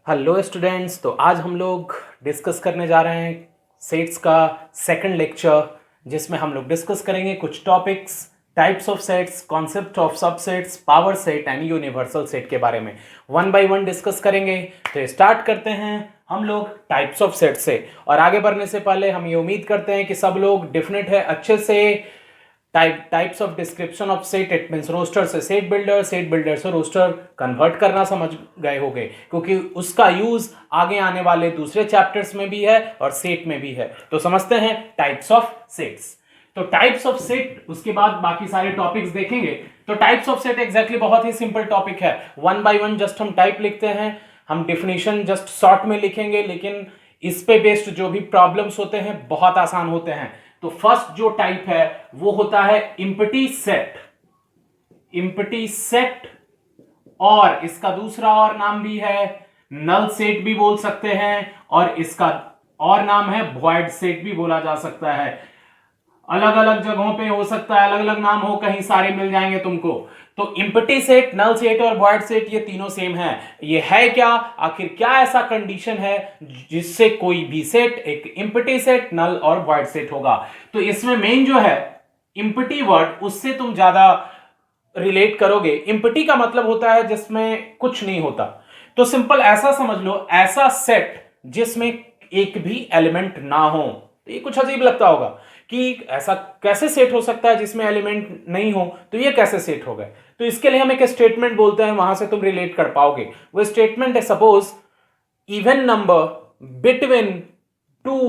Hello students. तो आज हम लोग डिस्कस करने जा रहे हैं सेट्स का सेकंड लेक्चर, जिसमें हम लोग डिस्कस करेंगे कुछ topics, types of sets, concept of subsets, power set and universal set के बारे में वन बाय वन डिस्कस करेंगे। तो स्टार्ट करते हैं हम लोग टाइप्स ऑफ सेट से। और आगे बढ़ने से पहले हम ये उम्मीद करते हैं कि सब लोग डेफिनेट है अच्छे से types of description of set, it means roster से सेट बिल्डर, सेट बिल्डर से रोस्टर कन्वर्ट करना समझ गए होंगे, क्योंकि उसका यूज आगे आने वाले दूसरे चैप्टर्स में भी है और सेट में भी है। तो समझते हैं टाइप्स ऑफ सेट्स। तो टाइप्स ऑफ सेट, उसके बाद बाकी सारे टॉपिक्स देखेंगे। तो टाइप्स ऑफ सेट एग्जैक्टली बहुत ही सिंपल टॉपिक है। वन बाय वन जस्ट हम टाइप लिखते हैं, हम डिफिनेशन जस्ट शॉर्ट में लिखेंगे, लेकिन इस पे बेस्ड जो भी प्रॉब्लम्स होते हैं बहुत आसान होते हैं। तो फर्स्ट जो टाइप है वो होता है इम्पटी सेट। इम्पटी सेट, और इसका दूसरा और नाम भी है नल सेट भी बोल सकते हैं, और इसका और नाम है वॉइड सेट भी बोला जा सकता है। अलग अलग जगहों पे हो सकता है, अलग अलग नाम हो, कहीं सारे मिल जाएंगे तुमको। तो इम्पटी सेट, नल सेट और वॉइड सेट ये तीनों सेम है। ये है क्या, आखिर क्या ऐसा कंडीशन है जिससे कोई भी सेट एक इम्पटी सेट, नल और वॉइड सेट होगा? तो इसमें मेन जो है इम्पटी वर्ड, उससे तुम ज्यादा रिलेट करोगे। इम्पटी का मतलब होता है जिसमें कुछ नहीं होता। तो सिंपल ऐसा समझ लो, ऐसा सेट जिसमें एक भी एलिमेंट ना हो। तो ये कुछ अजीब लगता होगा कि ऐसा कैसे सेट हो सकता है जिसमें एलिमेंट नहीं हो, तो ये कैसे सेट हो गए? तो इसके लिए हम एक स्टेटमेंट बोलते हैं, वहां से तुम रिलेट कर पाओगे। वो स्टेटमेंट है, suppose even number between 2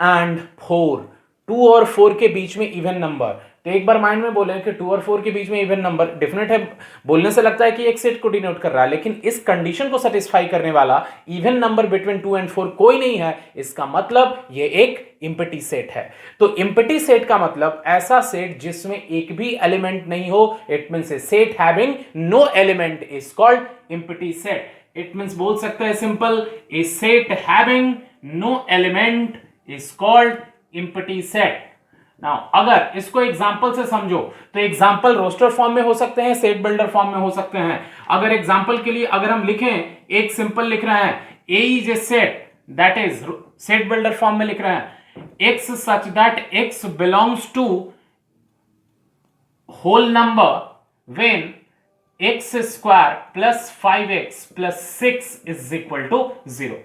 and 4। 2 और 4 के बीच में इवन नंबर। तो एक बार माइंड में बोले कि 2 और 4 के बीच में इवन नंबर, डेफिनेट है बोलने से लगता है कि एक सेट को डिनोट कर रहा है, लेकिन इस कंडीशन को सेटिस्फाई करने वाला इवन नंबर बिटवीन 2 एंड 4 कोई नहीं है। इसका मतलब ये एक इम्पटी सेट है। तो इम्पटी सेट का मतलब ऐसा सेट जिसमें एक भी एलिमेंट नहीं हो। It means a set having no element is called empty set. It means बोल सकते हैं simple, a set having no element is called empty set. Now अगर इसको एग्जांपल से समझो, तो एग्जांपल रोस्टर फॉर्म में हो सकते हैं, सेट बिल्डर फॉर्म में हो सकते हैं। अगर एग्जांपल के लिए अगर हम लिखें, एक सिंपल लिख रहे हैं, A is a set, that is set builder form में लिख रहे हैं, x such that x belongs to whole number when x square plus 5x plus 6 is equal to 0।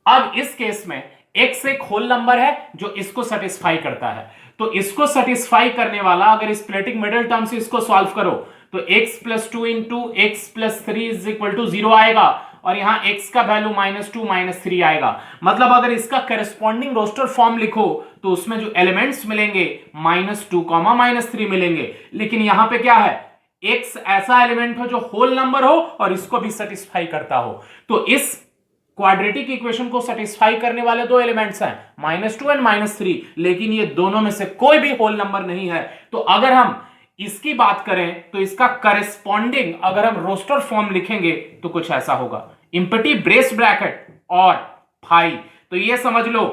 अब इस केस में x एक होल नंबर है जो इसको सेटिस्फाई करता है। तो इसको सेटिस्फाई करने वाला, अगर स्प्लिटिंग मिडिल टर्म से इसको सॉल्व करो, तो x plus 2 into x plus 3 is equal to 0 आएगा, और यहां x का वैल्यू -2 -3 आएगा। मतलब अगर इसका करस्पॉन्डिंग रोस्टर फॉर्म लिखो तो उसमें जो एलिमेंट्स मिलेंगे -2 -3 मिलेंगे। लेकिन यहां पे क्या है, x ऐसा एलिमेंट हो जो होल नंबर हो और इसको भी सेटिस्फाई करता हो। तो इस क्वाड्रेटिक इक्वेशन को सेटिस्फाई करने वाले दो एलिमेंट्स हैं, -2 एंड -3, लेकिन ये दोनों में से कोई भी होल नंबर नहीं है। तो अगर हम इसकी बात करें तो इसका करस्पॉन्डिंग अगर हम रोस्टर फॉर्म लिखेंगे तो कुछ ऐसा होगा, इम्पटी ब्रेस ब्रैकेट और फाई। तो ये समझ लो,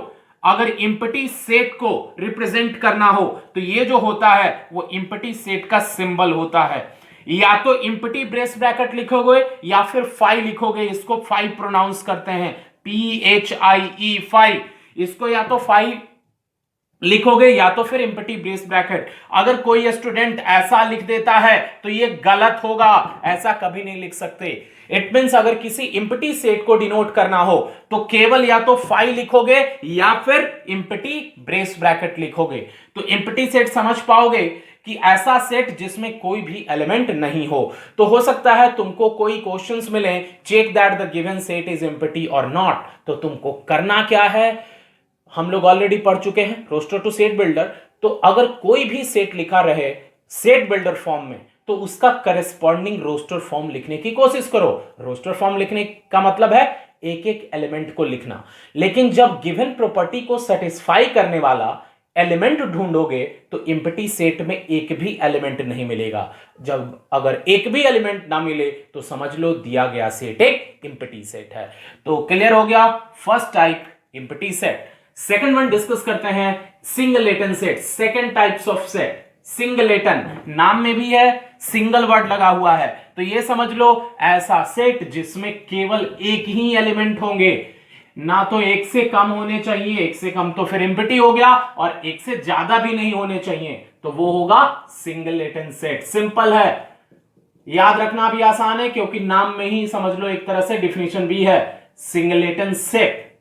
अगर इम्पटी सेट को रिप्रेजेंट करना हो तो ये जो होता है वो इम्पटी सेट का सिंबल होता है। या तो इम्पटी ब्रेस ब्रैकेट लिखोगे या फिर फाई लिखोगे। इसको फाई प्रोनाउंस करते हैं, PHIE, फाई। इसको या तो फाई लिखोगे या तो फिर इम्पटी ब्रेस ब्रैकेट। अगर कोई स्टूडेंट ऐसा लिख देता है तो ये गलत होगा, ऐसा कभी नहीं लिख सकते। इट मींस अगर किसी इम्पटी सेट को डिनोट करना हो तो केवल या तो फाई लिखोगे या फिर इम्पटी ब्रेस ब्रैकेट लिखोगे। तो इम्पटी सेट समझ पाओगे कि ऐसा सेट जिसमें कोई भी एलिमेंट नहीं हो। तो हो सकता है तुमको कोई क्वेश्चंस मिले, check that the given set is empty और नॉट। तो तुमको करना क्या है, हम लोग ऑलरेडी पढ़ चुके हैं रोस्टर टू सेट बिल्डर। तो अगर कोई भी सेट लिखा रहे सेट बिल्डर फॉर्म में तो उसका करस्पॉन्डिंग रोस्टर फॉर्म लिखने की कोशिश करो। रोस्टर फॉर्म लिखने का मतलब है एक एक एलिमेंट को लिखना। लेकिन जब गिवन प्रॉपर्टी को सेटिस्फाई करने वाला एलिमेंट ढूंढोगे तो इम्पटी सेट में एक भी एलिमेंट नहीं मिलेगा। जब अगर एक भी एलिमेंट ना मिले तो समझ लो दिया गया सेट एक इम्पटी सेट है। तो क्लियर हो गया first type empty set. Second one discuss करते हैं singleton set. Second types of set, singleton नाम में भी है, सिंगल वर्ड लगा हुआ है, तो ये समझ लो ऐसा सेट जिसमें केवल एक ही एलिमेंट होंगे, ना तो एक से कम होने चाहिए, एक से कम तो फिर एम्प्टी हो गया, और एक से ज्यादा भी नहीं होने चाहिए, तो वो होगा सिंगलेटन सेट। सिंपल है, याद रखना भी आसान है क्योंकि नाम में ही समझ लो एक तरह से डिफिनेशन भी है। Singleton set,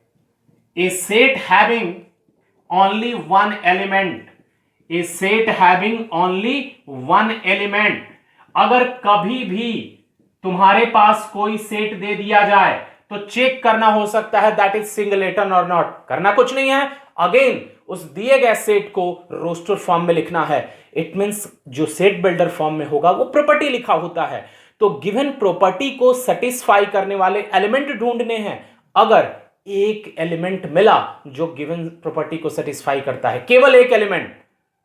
a set having only one element, a set having only one element. अगर कभी भी तुम्हारे पास कोई सेट दे दिया जाए तो चेक करना हो सकता है दैट इज सिंगलेटन और नॉट। करना कुछ नहीं है, अगेन उस दिए गए सेट को रोस्टर फॉर्म में लिखना है। इट मींस जो सेट बिल्डर फॉर्म में होगा वो प्रॉपर्टी लिखा होता है, तो गिवन प्रॉपर्टी को सेटिस्फाई करने वाले एलिमेंट ढूंढने हैं। अगर एक एलिमेंट मिला जो गिवन प्रॉपर्टी को सेटिस्फाई करता है, केवल एक एलिमेंट,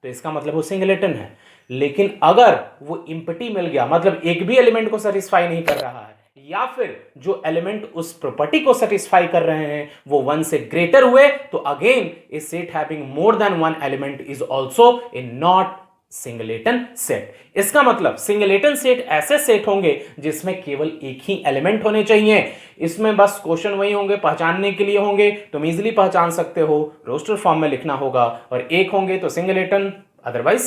तो इसका मतलब वो सिंगलेटन है। लेकिन अगर वो एम्प्टी मिल गया, मतलब एक भी एलिमेंट को सेटिस्फाई नहीं कर रहा है, या फिर जो एलिमेंट उस प्रॉपर्टी को सेटिस्फाई कर रहे हैं वो वन से ग्रेटर हुए, तो again A set having more than one element is also a not singleton set. इसका मतलब सिंगलेटन सेट ऐसे सेट होंगे जिसमें केवल एक ही एलिमेंट होने चाहिए। इसमें बस क्वेश्चन वही होंगे, पहचानने के लिए होंगे, तुम इजीली पहचान सकते हो, रोस्टर फॉर्म में लिखना होगा, और एक होंगे तो सिंगलेटन, अदरवाइज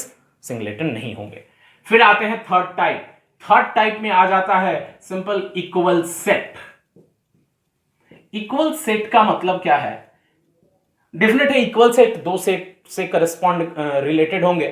सिंगलेटन नहीं होंगे। फिर आते हैं थर्ड टाइप। थर्ड टाइप में आ जाता है simple equal set. Equal set का मतलब क्या है? डेफिनेट है इक्वल सेट दो सेट से करस्पॉन्ड रिलेटेड होंगे।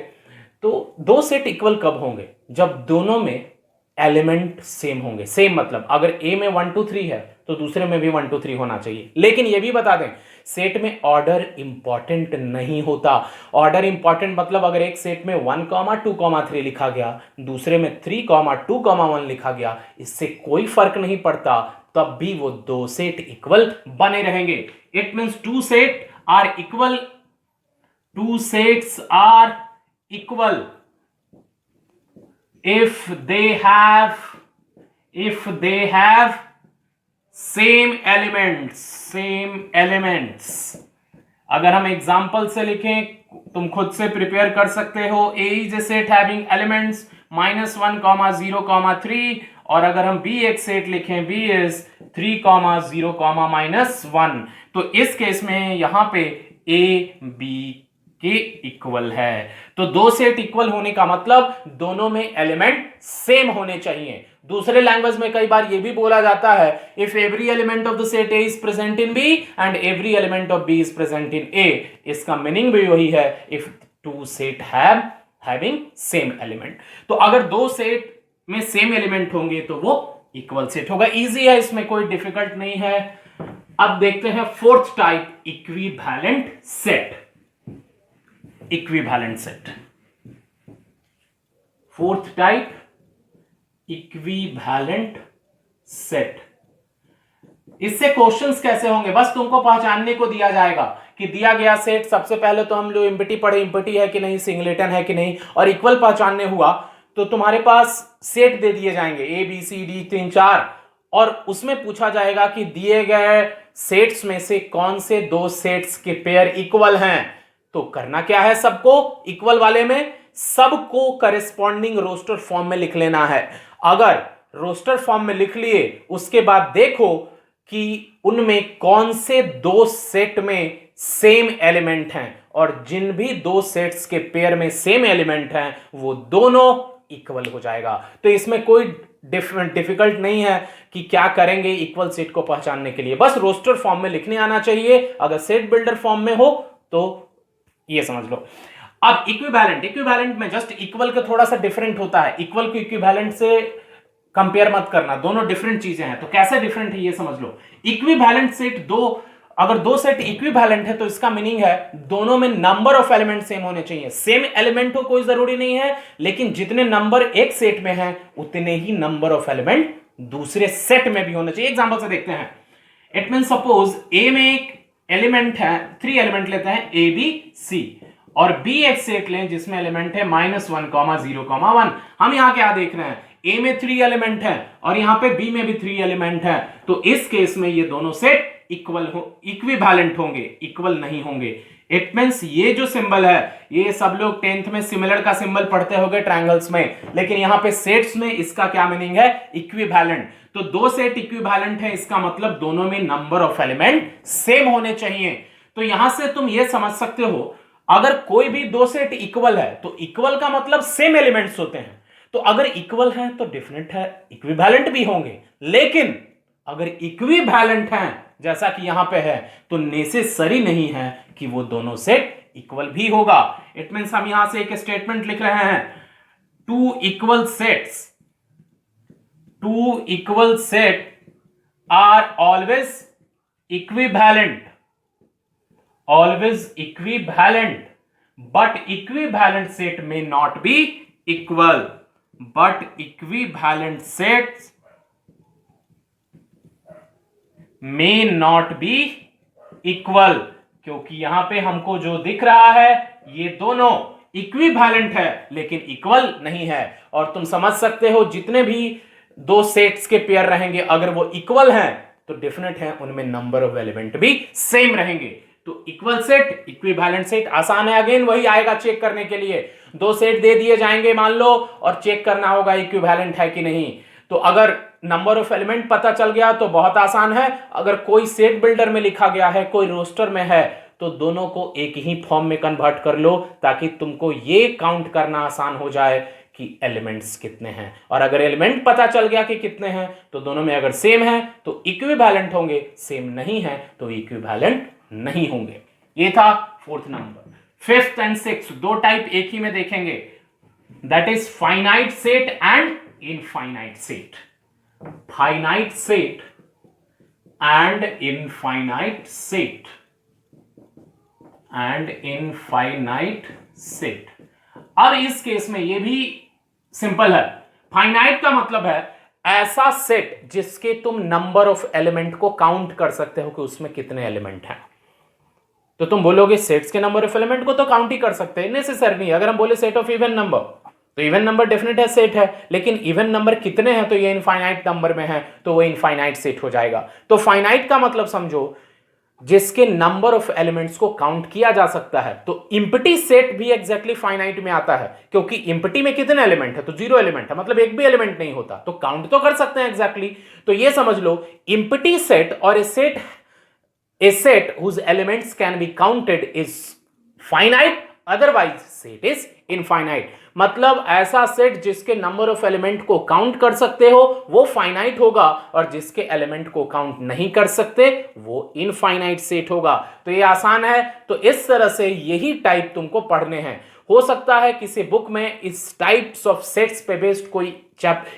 तो दो सेट इक्वल कब होंगे? जब दोनों में एलिमेंट सेम होंगे। सेम मतलब अगर ए में 1 2 3 है तो दूसरे में भी 1 2 3 होना चाहिए। लेकिन यह भी बता दें, सेट में ऑर्डर इंपॉर्टेंट नहीं होता। ऑर्डर इंपॉर्टेंट मतलब अगर एक सेट में 1 2 3 लिखा गया, दूसरे में 3 2 1 लिखा गया, इससे कोई फर्क नहीं पड़ता, तब भी वो दो सेट इक्वल बने रहेंगे। It means two set are equal, two sets are equal if they have same elements। अगर हम एग्जांपल से लिखें, तुम खुद से प्रिपेयर कर सकते हो। A is a set having elements -1, 0, 3, और अगर हम B एक सेट लिखें, B is 3, 0, -1, तो इस केस में यहां पे A B के इक्वल है। तो दो सेट इक्वल होने का मतलब दोनों में एलिमेंट सेम होने चाहिए। दूसरे लैंग्वेज में कई बार यह भी बोला जाता है, if every element of the set A is present in B and every element of B is present in A. इसका मीनिंग भी वही है, if two set having same element. तो अगर दो सेट में सेम एलिमेंट होंगे तो वो इक्वल सेट होगा। इजी है, इसमें कोई डिफिकल्ट नहीं है। अब देखते हैं fourth type, equivalent set. Equivalent set, fourth type equivalent set. इससे क्वेश्चंस कैसे होंगे? बस तुमको पहचानने को दिया जाएगा कि दिया गया सेट, सबसे पहले तो हम लोग एम्प्टी पढ़े, एम्प्टी है कि नहीं, सिंगलेटन है कि नहीं, और इक्वल पहचानने हुआ तो तुम्हारे पास सेट दे दिए जाएंगे ए बी सी डी 3 4, और उसमें पूछा जाएगा कि दिए गए सेट्स में से कौन से दो सेट्स के पेयर इक्वल हैं। तो करना क्या है, सबको इक्वल वाले में सबको करेस्पॉन्डिंग रोस्टर फॉर्म में लिख लेना है। अगर रोस्टर फॉर्म में लिख लिए, उसके बाद देखो कि उनमें कौन से दो सेट में सेम एलिमेंट हैं, और जिन भी दो सेट्स के पेयर में सेम एलिमेंट हैं वो दोनों इक्वल हो जाएगा। तो इसमें कोई डिफिकल्ट नहीं है कि क्या करेंगे इक्वल सेट को पहचानने के लिए, बस रोस्टर फॉर्म में लिखने आना चाहिए। अगर सेट बिल्डर फॉर्म में हो तो ये समझ लो। अब इक्विवेलेंट में जस्ट इक्वल का थोड़ा सा डिफरेंट होता है। इक्वल को इक्विवेलेंट से कंपेयर मत करना, दोनों डिफरेंट चीजें हैं। तो कैसे डिफरेंट है ये समझ लो। इक्विवेलेंट सेट अगर दो सेट इक्विवेलेंट है तो इसका मीनिंग है दोनों में नंबर ऑफ एलिमेंट सेम होने चाहिए। सेम एलिमेंट हो कोई जरूरी नहीं है, लेकिन जितने नंबर एक सेट में हैं उतने ही नंबर ऑफ एलिमेंट दूसरे सेट में भी होने चाहिए। एग्जांपल से देखते हैं। इट मीन सपोज ए में एक एलिमेंट है, 3 एलिमेंट लेते हैं ए बी सी, और बी एक सेट लें जिसमें एलिमेंट है -1, 0, 1। हम यहां क्या देख रहे हैं, ए में 3 एलिमेंट है और यहां पे बी में भी 3 एलिमेंट है। तो इस केस में ये दोनों सेट इक्विवेलेंट होंगे, इक्वल नहीं होंगे। इट मीन्स ये जो सिंबल है, ये सब लोग 10th में सिमिलर का सिंबल पढ़ते होंगे ट्रायंगल्स में, लेकिन यहां पे सेट्स में इसका क्या मीनिंग है? इक्विवेलेंट। तो दो सेट इक्विवेलेंट है, इसका मतलब दोनों में नंबर ऑफ एलिमेंट सेम होने चाहिए। तो यहां से तुम ये समझ सकते हो, अगर कोई भी दो सेट इक्वल है तो इक्वल का मतलब सेम एलिमेंट्स होते हैं। तो अगर इक्वल है तो डेफिनेट है इक्विवेलेंट भी होंगे, लेकिन अगर इक्विवेलेंट हैं जैसा कि यहां पे है तो नेसेसरी नहीं है कि वो दोनों सेट इक्वल भी होगा। इट मींस हम यहां से एक स्टेटमेंट लिख रहे हैं, two equal set are always equivalent, but equivalent set may not be equal, but equivalent sets may not be equal, क्योंकि यहां पे हमको जो दिख रहा है ये दोनों इक्विवेलेंट है लेकिन इक्वल नहीं है। और तुम समझ सकते हो जितने भी दो सेट्स के पेयर रहेंगे अगर वो इक्वल हैं तो डेफिनेट है उनमें नंबर ऑफ एलिमेंट भी सेम रहेंगे। तो इक्वल सेट, इक्विवेलेंट सेट आसान है, अगेन वही आएगा चेक करने के लिए। दो सेट दे दिए जाएंगे मान लो, और चेक करना होगा इक्विवेलेंट है कि नहीं। तो अगर नंबर ऑफ एलिमेंट पता चल गया तो बहुत आसान है। अगर कोई सेट बिल्डर में लिखा गया है, कोई रोस्टर में है, तो दोनों को एक ही फॉर्म में कन्वर्ट कर लो ताकि तुमको ये काउंट करना आसान हो जाए कि एलिमेंट्स कितने हैं। और अगर एलिमेंट पता चल गया कि कितने हैं तो दोनों में अगर सेम है तो इक्विवेलेंट होंगे, सेम नहीं है तो इक्विवेलेंट नहीं होंगे। ये था fourth number. Fifth and sixth दो टाइप एक ही में देखेंगे, that is finite set and infinite set. Finite set and infinite set और इस केस में ये भी सिंपल है। फाइनाइट का मतलब है ऐसा सेट जिसके तुम नंबर ऑफ एलिमेंट को काउंट कर सकते हो कि उसमें कितने एलिमेंट हैं। तो तुम बोलोगे सेट्स के नंबर ऑफ एलिमेंट को तो काउंट ही कर सकते हैं, नेसेसरी नहीं। अगर हम बोले सेट ऑफ इवन नंबर तो इवन नंबर डेफिनेट है सेट है, लेकिन इवन नंबर कितने हैं तो ये इनफाइनाइट नंबर में है तो वो इनफाइनाइट सेट हो जाएगा। तो फाइनाइट का मतलब समझो जिसके नंबर ऑफ एलिमेंट्स को काउंट किया जा सकता है। तो इंप्टी सेट भी एग्जैक्टली फाइनाइट में आता है, क्योंकि इंप्टी में कितने एलिमेंट है तो जीरो एलिमेंट है, मतलब एक भी एलिमेंट नहीं होता, तो काउंट तो कर सकते हैं एग्जैक्टली। तो ये समझ लो इंप्टी सेट और a set whose elements can be counted is finite, otherwise set is infinite। मतलब ऐसा सेट जिसके नंबर ऑफ एलिमेंट को काउंट कर सकते हो वो फाइनाइट होगा, और जिसके एलिमेंट को काउंट नहीं कर सकते वो इनफाइनाइट सेट होगा। तो ये आसान है। तो इस तरह से यही टाइप तुमको पढ़ने हैं। हो सकता है किसी बुक में इस टाइप्स ऑफ सेट्स पे बेस्ड कोई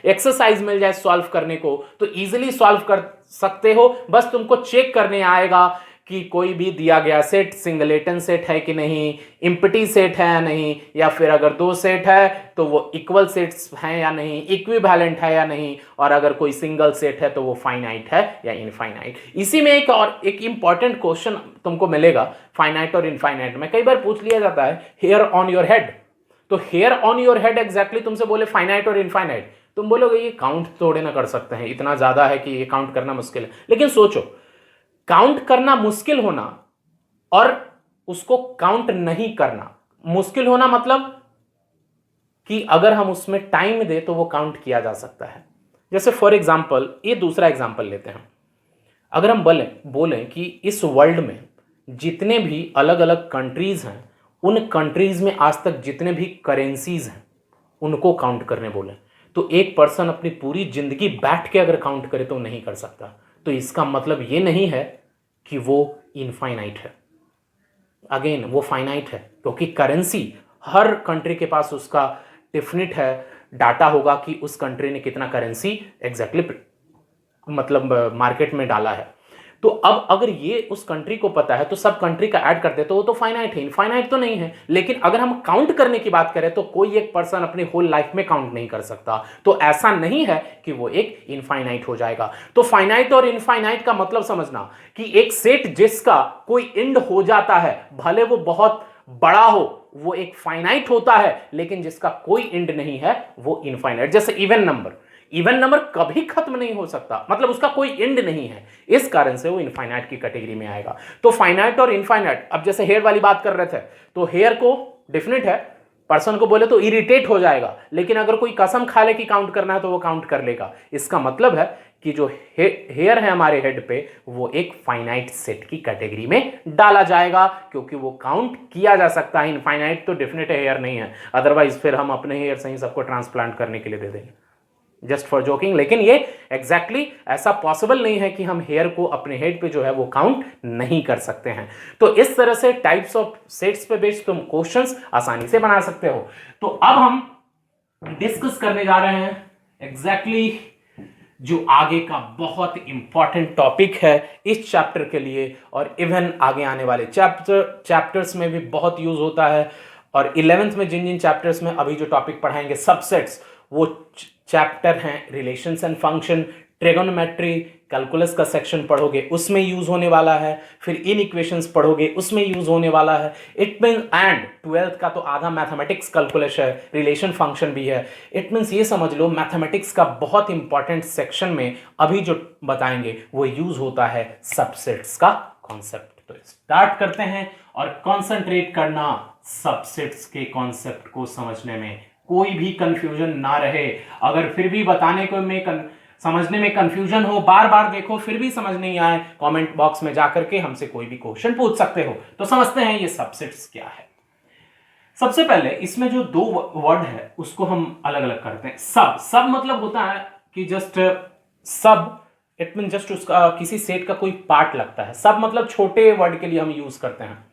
एक्सरसाइज मिल जाए सॉल्व करने को, तो इजीली सॉल्व कर सकते हो। बस तुमको चेक करने आएगा कि कोई भी दिया गया सेट सिंगलेटन सेट है कि नहीं, इंप्टी सेट है या नहीं, या फिर अगर दो सेट है तो वो इक्वल सेट्स हैं या नहीं, इक्विवेलेंट है या नहीं, और अगर कोई सिंगल सेट है तो वो फाइनाइट है या इनफाइनाइट। इसी में एक इंपॉर्टेंट क्वेश्चन तुमको मिलेगा फाइनाइट और इनफाइनाइट में। कई बार पूछ लिया जाता है हेयर ऑन योर हेड, तो hair on your head exactly तुमसे बोले फाइनाइट और इनफाइनाइट, तुम बोलोगे ये काउंट थोड़े ना कर सकते हैं, इतना ज्यादा है कि ये काउंट करना मुश्किल है। लेकिन सोचो, काउंट करना मुश्किल होना और उसको काउंट नहीं करना, मुश्किल होना मतलब कि अगर हम उसमें टाइम दे तो वो काउंट किया जा सकता है। जैसे फॉर एग्जांपल, ये दूसरा एग्जांपल लेते हैं। अगर हम बोलें कि इस वर्ल्ड में जितने भी अलग अलग कंट्रीज हैं, उन कंट्रीज में आज तक जितने भी करेंसीज हैं उनको काउंट करने बोले, तो एक पर्सन अपनी पूरी जिंदगी बैठ के अगर काउंट करे तो नहीं कर सकता। तो इसका मतलब ये नहीं है कि वो इनफाइनाइट है, अगेन वो फाइनाइट है, क्योंकि करेंसी हर कंट्री के पास उसका डेफिनिट है डाटा होगा कि उस कंट्री ने कितना करेंसी एग्जैक्टली मतलब मार्केट में डाला है। तो अब अगर ये उस कंट्री को पता है तो सब कंट्री का ऐड करते तो वो तो फाइनाइट है, इनफाइनाइट तो नहीं है। लेकिन अगर हम काउंट करने की बात करें तो कोई एक पर्सन अपनी होल लाइफ में काउंट नहीं कर सकता, तो ऐसा नहीं है कि वो एक इनफाइनाइट हो जाएगा। तो फाइनाइट और इनफाइनाइट का मतलब समझना कि एक सेट जिसका कोई एंड हो जाता है, भले वो बहुत बड़ा हो, वो एक फाइनाइट होता है, लेकिन जिसका कोई एंड नहीं है वो इनफाइनाइट। जैसे इवन नंबर, इवन नंबर कभी खत्म नहीं हो सकता, मतलब उसका कोई एंड नहीं है, इस कारण से वो इनफाइनाइट की कैटेगरी में आएगा। तो फाइनाइट और इनफाइनाइट, अब जैसे हेयर वाली बात कर रहे थे, तो हेयर को डेफिनेट है, पर्सन को बोले तो इरिटेट हो जाएगा, लेकिन अगर कोई कसम खा ले कि काउंट करना है तो वो काउंट कर लेगा। इसका मतलब है कि जो हेयर है हमारे हेड पे, वो एक फाइनाइट सेट की कैटेगरी में डाला जाएगा, क्योंकि वो काउंट किया जा सकता है। इनफाइनाइट तो डेफिनेट हेयर नहीं है, अदरवाइज फिर हम अपने हेयर से ही सबको ट्रांसप्लांट करने के लिए दे देंगे, जस्ट फॉर जोकिंग। लेकिन ये एग्जैक्टली ऐसा पॉसिबल नहीं है कि हम हेयर को अपने हेड पे जो है वो काउंट नहीं कर सकते हैं। तो इस तरह से टाइप्स ऑफ सेट्स पे बेस्ड तुम क्वेश्चंस आसानी से बना सकते हो। तो अब हम डिस्कस करने जा रहे हैं एग्जैक्टली जो आगे का बहुत इंपॉर्टेंट टॉपिक है इस चैप्टर के लिए, और इवन आगे आने वाले चैप्टर्स में भी बहुत यूज होता है। और 11th में जिन जिन चैप्टर्स में अभी जो टॉपिक पढ़ाएंगे सबसेट्स, वो चैप्टर हैं relations and function, trigonometry, calculus का सेक्शन पढ़ोगे उसमें यूज होने वाला है, फिर इन इक्वेशंस पढ़ोगे उसमें यूज होने वाला है। इट मीन एंड 12th का तो आधा मैथमेटिक्स कैलकुलस है, रिलेशन फंक्शन भी है। इट मीन्स ये समझ लो मैथमेटिक्स का बहुत इंपॉर्टेंट सेक्शन में अभी जो बताएंगे वो यूज होता है सबसेट्स का कॉन्सेप्ट। तो स्टार्ट करते हैं और कॉन्सेंट्रेट करना सबसेट्स के कॉन्सेप्ट को समझने में, कोई भी कंफ्यूजन ना रहे। अगर फिर भी बताने को में समझने में कंफ्यूजन हो, बार बार देखो फिर भी समझ नहीं आए, कमेंट बॉक्स में जाकर के हमसे कोई भी क्वेश्चन पूछ सकते हो। तो समझते हैं ये सबसेट्स क्या है। सबसे पहले इसमें जो दो वर्ड है उसको हम अलग अलग करते हैं। सब मतलब होता है कि जस्ट सब, इट मीन जस्ट उसका किसी सेट का कोई पार्ट लगता है। सब मतलब छोटे वर्ड के लिए हम यूज करते हैं,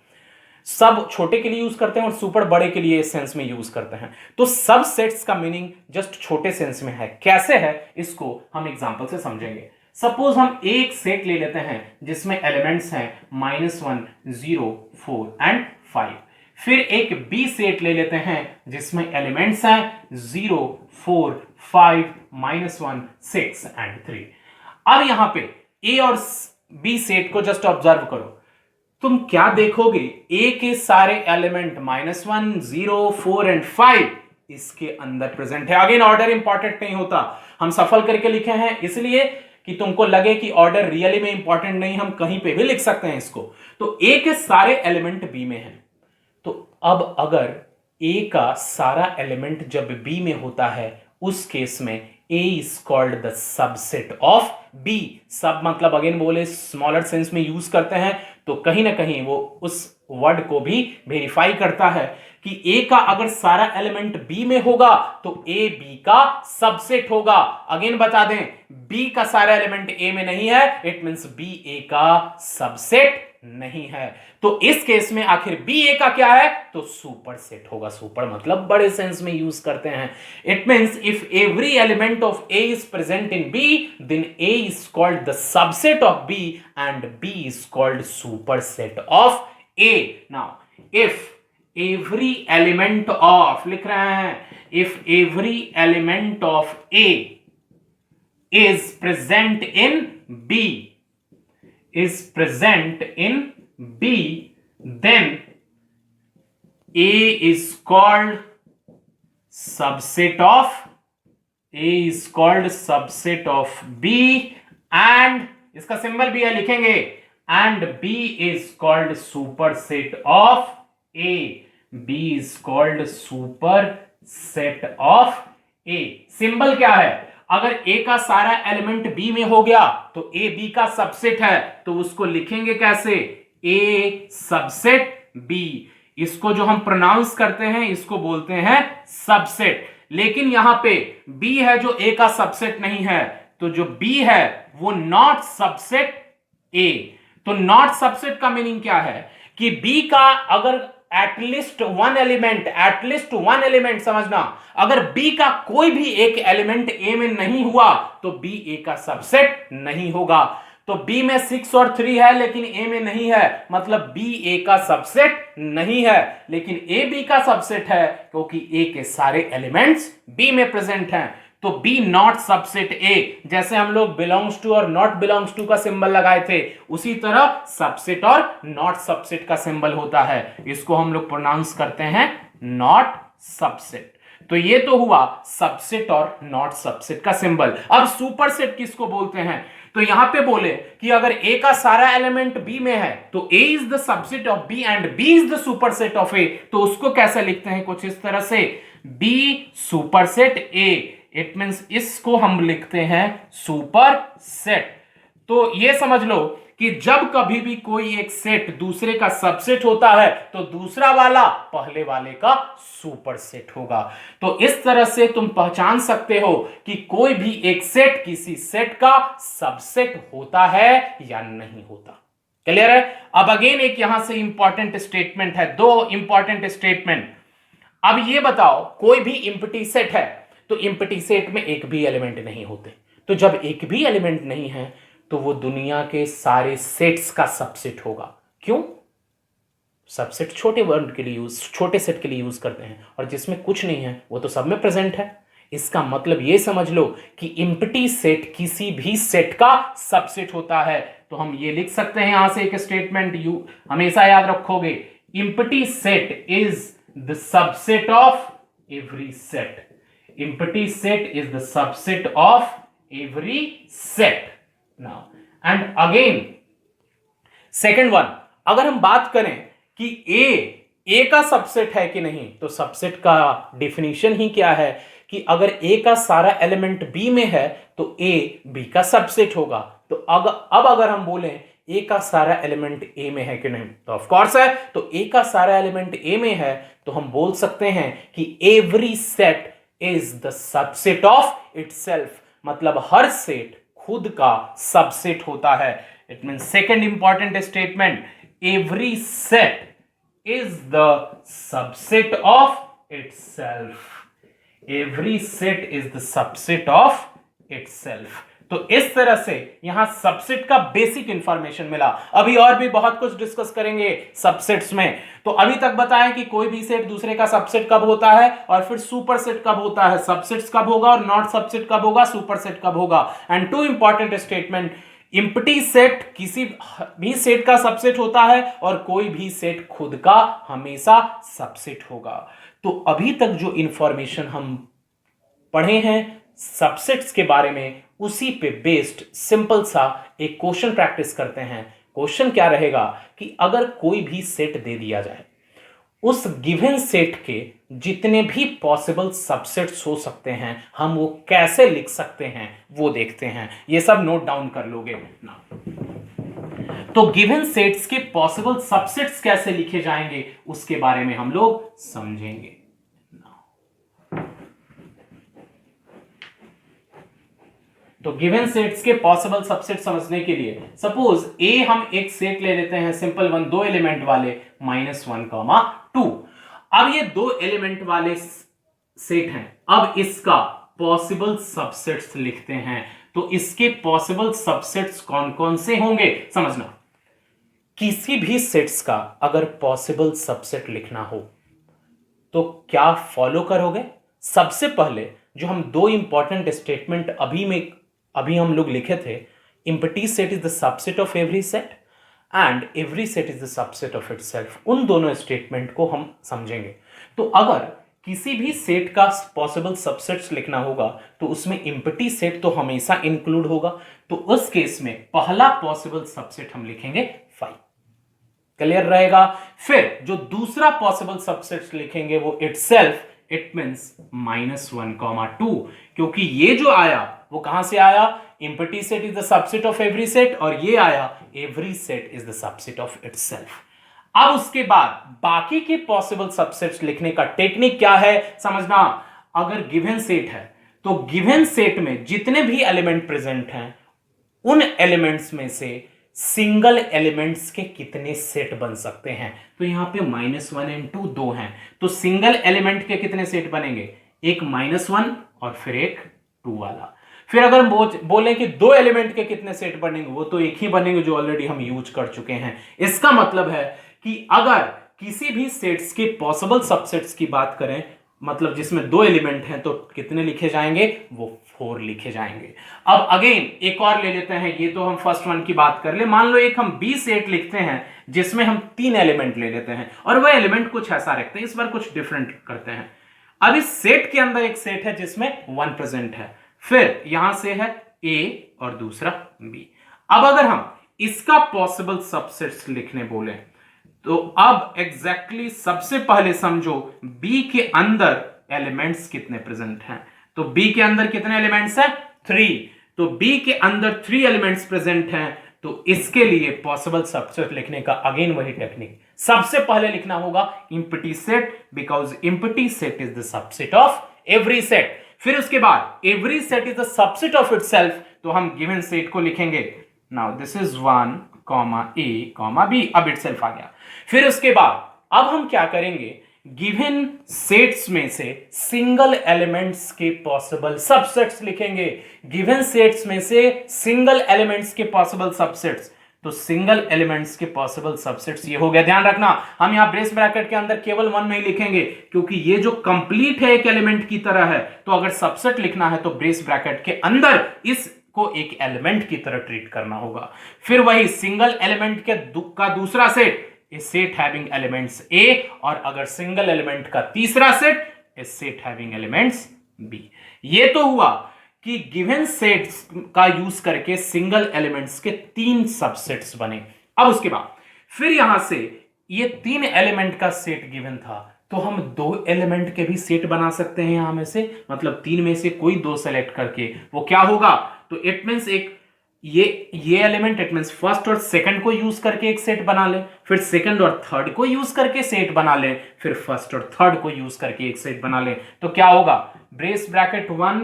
सब छोटे के लिए यूज करते हैं और सुपर बड़े के लिए इस सेंस में यूज करते हैं। तो सब सेट्स का मीनिंग जस्ट छोटे सेंस में है। कैसे है इसको हम एग्जांपल से समझेंगे। सपोज हम एक सेट ले लेते हैं जिसमें एलिमेंट्स हैं -1, 0, 4 एंड 5। फिर एक बी सेट ले लेते हैं जिसमें एलिमेंट्स हैं 0, 4, 5, -1, 6 एंड 3। अब यहां पे ए और बी सेट को जस्ट ऑब्जर्व करो, तुम क्या देखोगे, ए के सारे एलिमेंट -1, 0, 4 एंड 5 इसके अंदर प्रेजेंट है। अगेन ऑर्डर इंपॉर्टेंट नहीं होता, हम सफल करके लिखे हैं इसलिए कि तुमको लगे कि ऑर्डर रियली में इंपॉर्टेंट नहीं, हम कहीं पे भी लिख सकते हैं इसको। तो ए के सारे एलिमेंट बी में हैं। तो अब अगर ए का सारा एलिमेंट जब बी में होता है उस केस में A is called the subset of B। सब मतलब अगेन बोले स्मॉलर सेंस में यूज करते हैं, तो कहीं ना कहीं वो उस वर्ड को भी वेरीफाई करता है कि A का अगर सारा एलिमेंट B में होगा तो A B का सबसेट होगा। अगेन बता दें, B का सारा एलिमेंट A में नहीं है, इट मींस B A का सबसेट नहीं है। तो इस केस में आखिर बी ए का क्या है, तो सुपर सेट होगा। सुपर मतलब बड़े सेंस में यूज करते हैं। It means if every element of A is present in B, then A is called the subset of B and B is called super set of A. Now if every element of, लिख रहे हैं, if every element of A is present in B, is present in B, then A is called subset of B and इसका symbol भी है, लिखेंगे, and B is called superset of A। B is called superset of A। Symbol क्या है, अगर A का सारा element B में हो गया तो A B का सबसेट है, तो उसको लिखेंगे कैसे, A सबसेट B। इसको जो हम प्रोनाउंस करते हैं इसको बोलते हैं सबसेट। लेकिन यहां पे B है जो A का सबसेट नहीं है, तो जो B है वो नॉट सबसेट A। तो नॉट सबसेट का मीनिंग क्या है कि B का अगर एटलीस्ट वन एलिमेंट समझना, अगर B का कोई भी एक एलिमेंट A में नहीं हुआ तो B A का सबसेट नहीं होगा। तो B में 6 और 3 है लेकिन A में नहीं है, मतलब B A का सबसेट नहीं है। लेकिन A B का सबसेट है क्योंकि A के सारे एलिमेंट्स B में प्रेजेंट हैं। तो B नॉट सबसेट A, जैसे हम लोग बिलोंग्स टू और नॉट बिलोंग्स टू का सिंबल लगाए थे, उसी तरह सबसेट और नॉट सबसेट का सिंबल होता है। इसको हम लोग प्रोनाउंस करते हैं नॉट सबसेट। तो ये तो हुआ सबसेट और नॉट सबसेट का सिंबल। अब सुपरसेट किसको बोलते हैं? तो यहां पे बोले कि अगर ए का सारा एलिमेंट बी में है तो A is the subset of B and B is the superset of A, तो उसको कैसे लिखते हैं? कुछ इस तरह से, B superset A. It means इसको हम लिखते हैं सुपरसेट। तो ये समझ लो कि जब कभी भी कोई एक सेट दूसरे का सबसेट होता है तो दूसरा वाला पहले वाले का सुपरसेट होगा। तो इस तरह से तुम पहचान सकते हो कि कोई भी एक सेट किसी सेट का सबसेट होता है या नहीं होता। क्लियर है? अब अगेन एक यहां से इंपॉर्टेंट स्टेटमेंट है, दो इंपॉर्टेंट स्टेटमेंट। अब ये बताओ, कोई भी एम्प्टी सेट है तो एम्प्टी सेट में एक भी एलिमेंट नहीं होते। तो जब एक भी एलिमेंट नहीं है तो वो दुनिया के सारे सेट्स का सबसेट होगा। क्यों? सबसेट छोटे वर्ड के लिए छोटे सेट के लिए यूज करते हैं, और जिसमें कुछ नहीं है वो तो सब में प्रेजेंट है। इसका मतलब ये समझ लो कि एम्प्टी सेट किसी भी सेट का सबसेट होता है। तो हम ये लिख सकते हैं यहां से एक स्टेटमेंट, यू हमेशा याद रखोगे, empty set is the subset of every set. Empty set is the subset of every set. Now and again second one, अगर हम बात करें कि ए का सबसेट है कि नहीं, तो सबसेट का डिफिनीशन ही क्या है कि अगर ए का सारा एलिमेंट बी में है तो ए बी का सबसेट होगा। तो अब अगर हम बोलें ए का सारा एलिमेंट ए में है कि नहीं, तो ऑफ कोर्स है। तो ए का सारा एलिमेंट ए में है तो हम बोल सकते हैं कि every set is the subset of itself. मतलब हर सेट खुद का सबसेट होता है। It mean second important statement, every set is the subset of itself. Every set is the subset of itself. तो इस तरह से यहां सबसेट का बेसिक इंफॉर्मेशन मिला। अभी और भी बहुत कुछ डिस्कस करेंगे सबसेट्स में। तो अभी तक बताएं कि कोई भी सेट दूसरे का सबसेट कब होता है, और फिर सुपरसेट कब होता है, सबसेट्स कब होगा, और नॉट सबसेट कब होगा, सुपरसेट कब होगा। And two important statement, empty set किसी भी सेट का सबसेट होता है और कोई भी सेट खुद का हमेशा सबसेट होगा। तो अभी तक जो इंफॉर्मेशन हम पढ़े हैं सबसेट्स के बारे में, उसी पे बेस्ड सिंपल सा एक क्वेश्चन प्रैक्टिस करते हैं। क्वेश्चन क्या रहेगा कि अगर कोई भी सेट दे दिया जाए, उस गिवन सेट के जितने भी पॉसिबल सबसेट्स हो सकते हैं हम वो कैसे लिख सकते हैं वो देखते हैं। ये सब नोट डाउन कर लोगे ना। तो गिवन सेट्स के पॉसिबल सबसेट्स कैसे लिखे जाएंगे उसके बारे में हम लोग समझेंगे। तो गिवन सेट्स के पॉसिबल सबसेट समझने के लिए सपोज ए हम एक सेट ले लेते हैं सिंपल वन, दो एलिमेंट वाले -1, 2। अब ये दो एलिमेंट वाले सेट हैं। अब इसका पॉसिबल सबसेट्स लिखते हैं। तो इसके पॉसिबल सबसेट्स कौन कौन से होंगे समझना। किसी भी सेट्स का अगर पॉसिबल सबसेट लिखना हो तो क्या फॉलो करोगे? सबसे पहले जो हम दो इंपॉर्टेंट स्टेटमेंट अभी हम लोग लिखे थे, empty set is the subset of every set and every set is the subset of itself, उन दोनों स्टेटमेंट को हम समझेंगे। तो अगर किसी भी सेट का पॉसिबल सबसेट्स लिखना होगा तो उसमें एम्प्टी सेट तो हमेशा इंक्लूड होगा। तो उस केस में पहला पॉसिबल सबसेट हम लिखेंगे 5। क्लियर रहेगा? फिर जो दूसरा पॉसिबल सबसेट लिखेंगे वो इटसेल्फ, इट मींस -1, 2, क्योंकि ये जो आया वो कहां से आया? Empty set is the subset of every set, और ये आया every set is the subset of itself. अब उसके बाद बाकी के पॉसिबल सबसेट्स लिखने का टेक्निक क्या है समझना। अगर गिवन सेट है तो गिवन सेट में जितने भी एलिमेंट प्रेजेंट हैं उन एलिमेंट्स में से सिंगल एलिमेंट्स के कितने सेट बन सकते हैं। तो यहां पे -1 और 2 दो हैं, तो सिंगल एलिमेंट के कितने सेट बनेंगे? एक -1 और फिर एक 2 वाला। फिर अगर बोले कि दो एलिमेंट के कितने सेट बनेंगे, वो तो एक ही बनेंगे जो ऑलरेडी हम यूज कर चुके हैं। इसका मतलब है कि अगर किसी भी सेट्स के पॉसिबल सबसेट्स की बात करें, मतलब जिसमें दो एलिमेंट हैं, तो कितने लिखे जाएंगे? वो 4 लिखे जाएंगे। अब अगेन एक और ले लेते हैं, ये तो हम फर्स्ट वन की बात कर ले। मान लो एक हम बी सेट लिखते हैं जिसमें हम 3 एलिमेंट ले लेते हैं और वह एलिमेंट कुछ ऐसा रखते हैं। इस बार कुछ डिफरेंट करते हैं। अब इस सेट के अंदर एक सेट है जिसमें 1 प्रेजेंट है, फिर यहां से है A और दूसरा B। अब अगर हम इसका पॉसिबल सबसेट्स लिखने बोले तो अब एग्जैक्टली सबसे पहले समझो B के अंदर एलिमेंट्स कितने प्रेजेंट हैं। तो B के अंदर कितने एलिमेंट्स हैं? 3। तो B के अंदर 3 एलिमेंट्स प्रेजेंट हैं, तो इसके लिए पॉसिबल सबसेट लिखने का अगेन वही टेक्निक, सबसे पहले लिखना होगा empty set, because empty set is the subset of every set. फिर उसके बाद every set is the subset of itself, तो हम गिवन सेट को लिखेंगे, now this is 1 A B, अब इटसेल्फ आ गया। फिर उसके बाद अब हम क्या करेंगे, गिवन सेट्स में से सिंगल एलिमेंट्स के पॉसिबल सबसेट्स लिखेंगे, गिवन सेट्स में से सिंगल एलिमेंट्स के पॉसिबल सबसेट्स। तो सिंगल एलिमेंट्स के पॉसिबल सबसेट्स ये हो गया। ध्यान रखना हम यहां ब्रेस ब्रैकेट के अंदर केवल 1 नहीं लिखेंगे, क्योंकि ये जो कंप्लीट है एक एलिमेंट की तरह है, तो अगर सबसेट लिखना है तो ब्रेस ब्रैकेट के अंदर इसको एक एलिमेंट की तरह ट्रीट करना होगा। फिर वही सिंगल एलिमेंट के का दूसरा set, a set having elements A, और अगर सिंगल एलिमेंट का तीसरा set, a set having elements B। ये तो हुआ कि गिवन सेट्स का यूज करके सिंगल एलिमेंट्स के 3 सबसेट्स बने। अब उसके बाद फिर यहां से ये 3 एलिमेंट का सेट गिवन था, तो हम 2 एलिमेंट के भी सेट बना सकते हैं यहां में से, मतलब 3 में से कोई 2 सेलेक्ट करके। वो क्या होगा, तो इट मींस एक ये एलिमेंट, इट मींस फर्स्ट और सेकंड को यूज करके एक सेट बना ले, फिर सेकंड और थर्ड को यूज करके सेट बना ले, फिर फर्स्ट और थर्ड को यूज करके एक सेट बना ले। तो क्या होगा, ब्रेस ब्रैकेट 1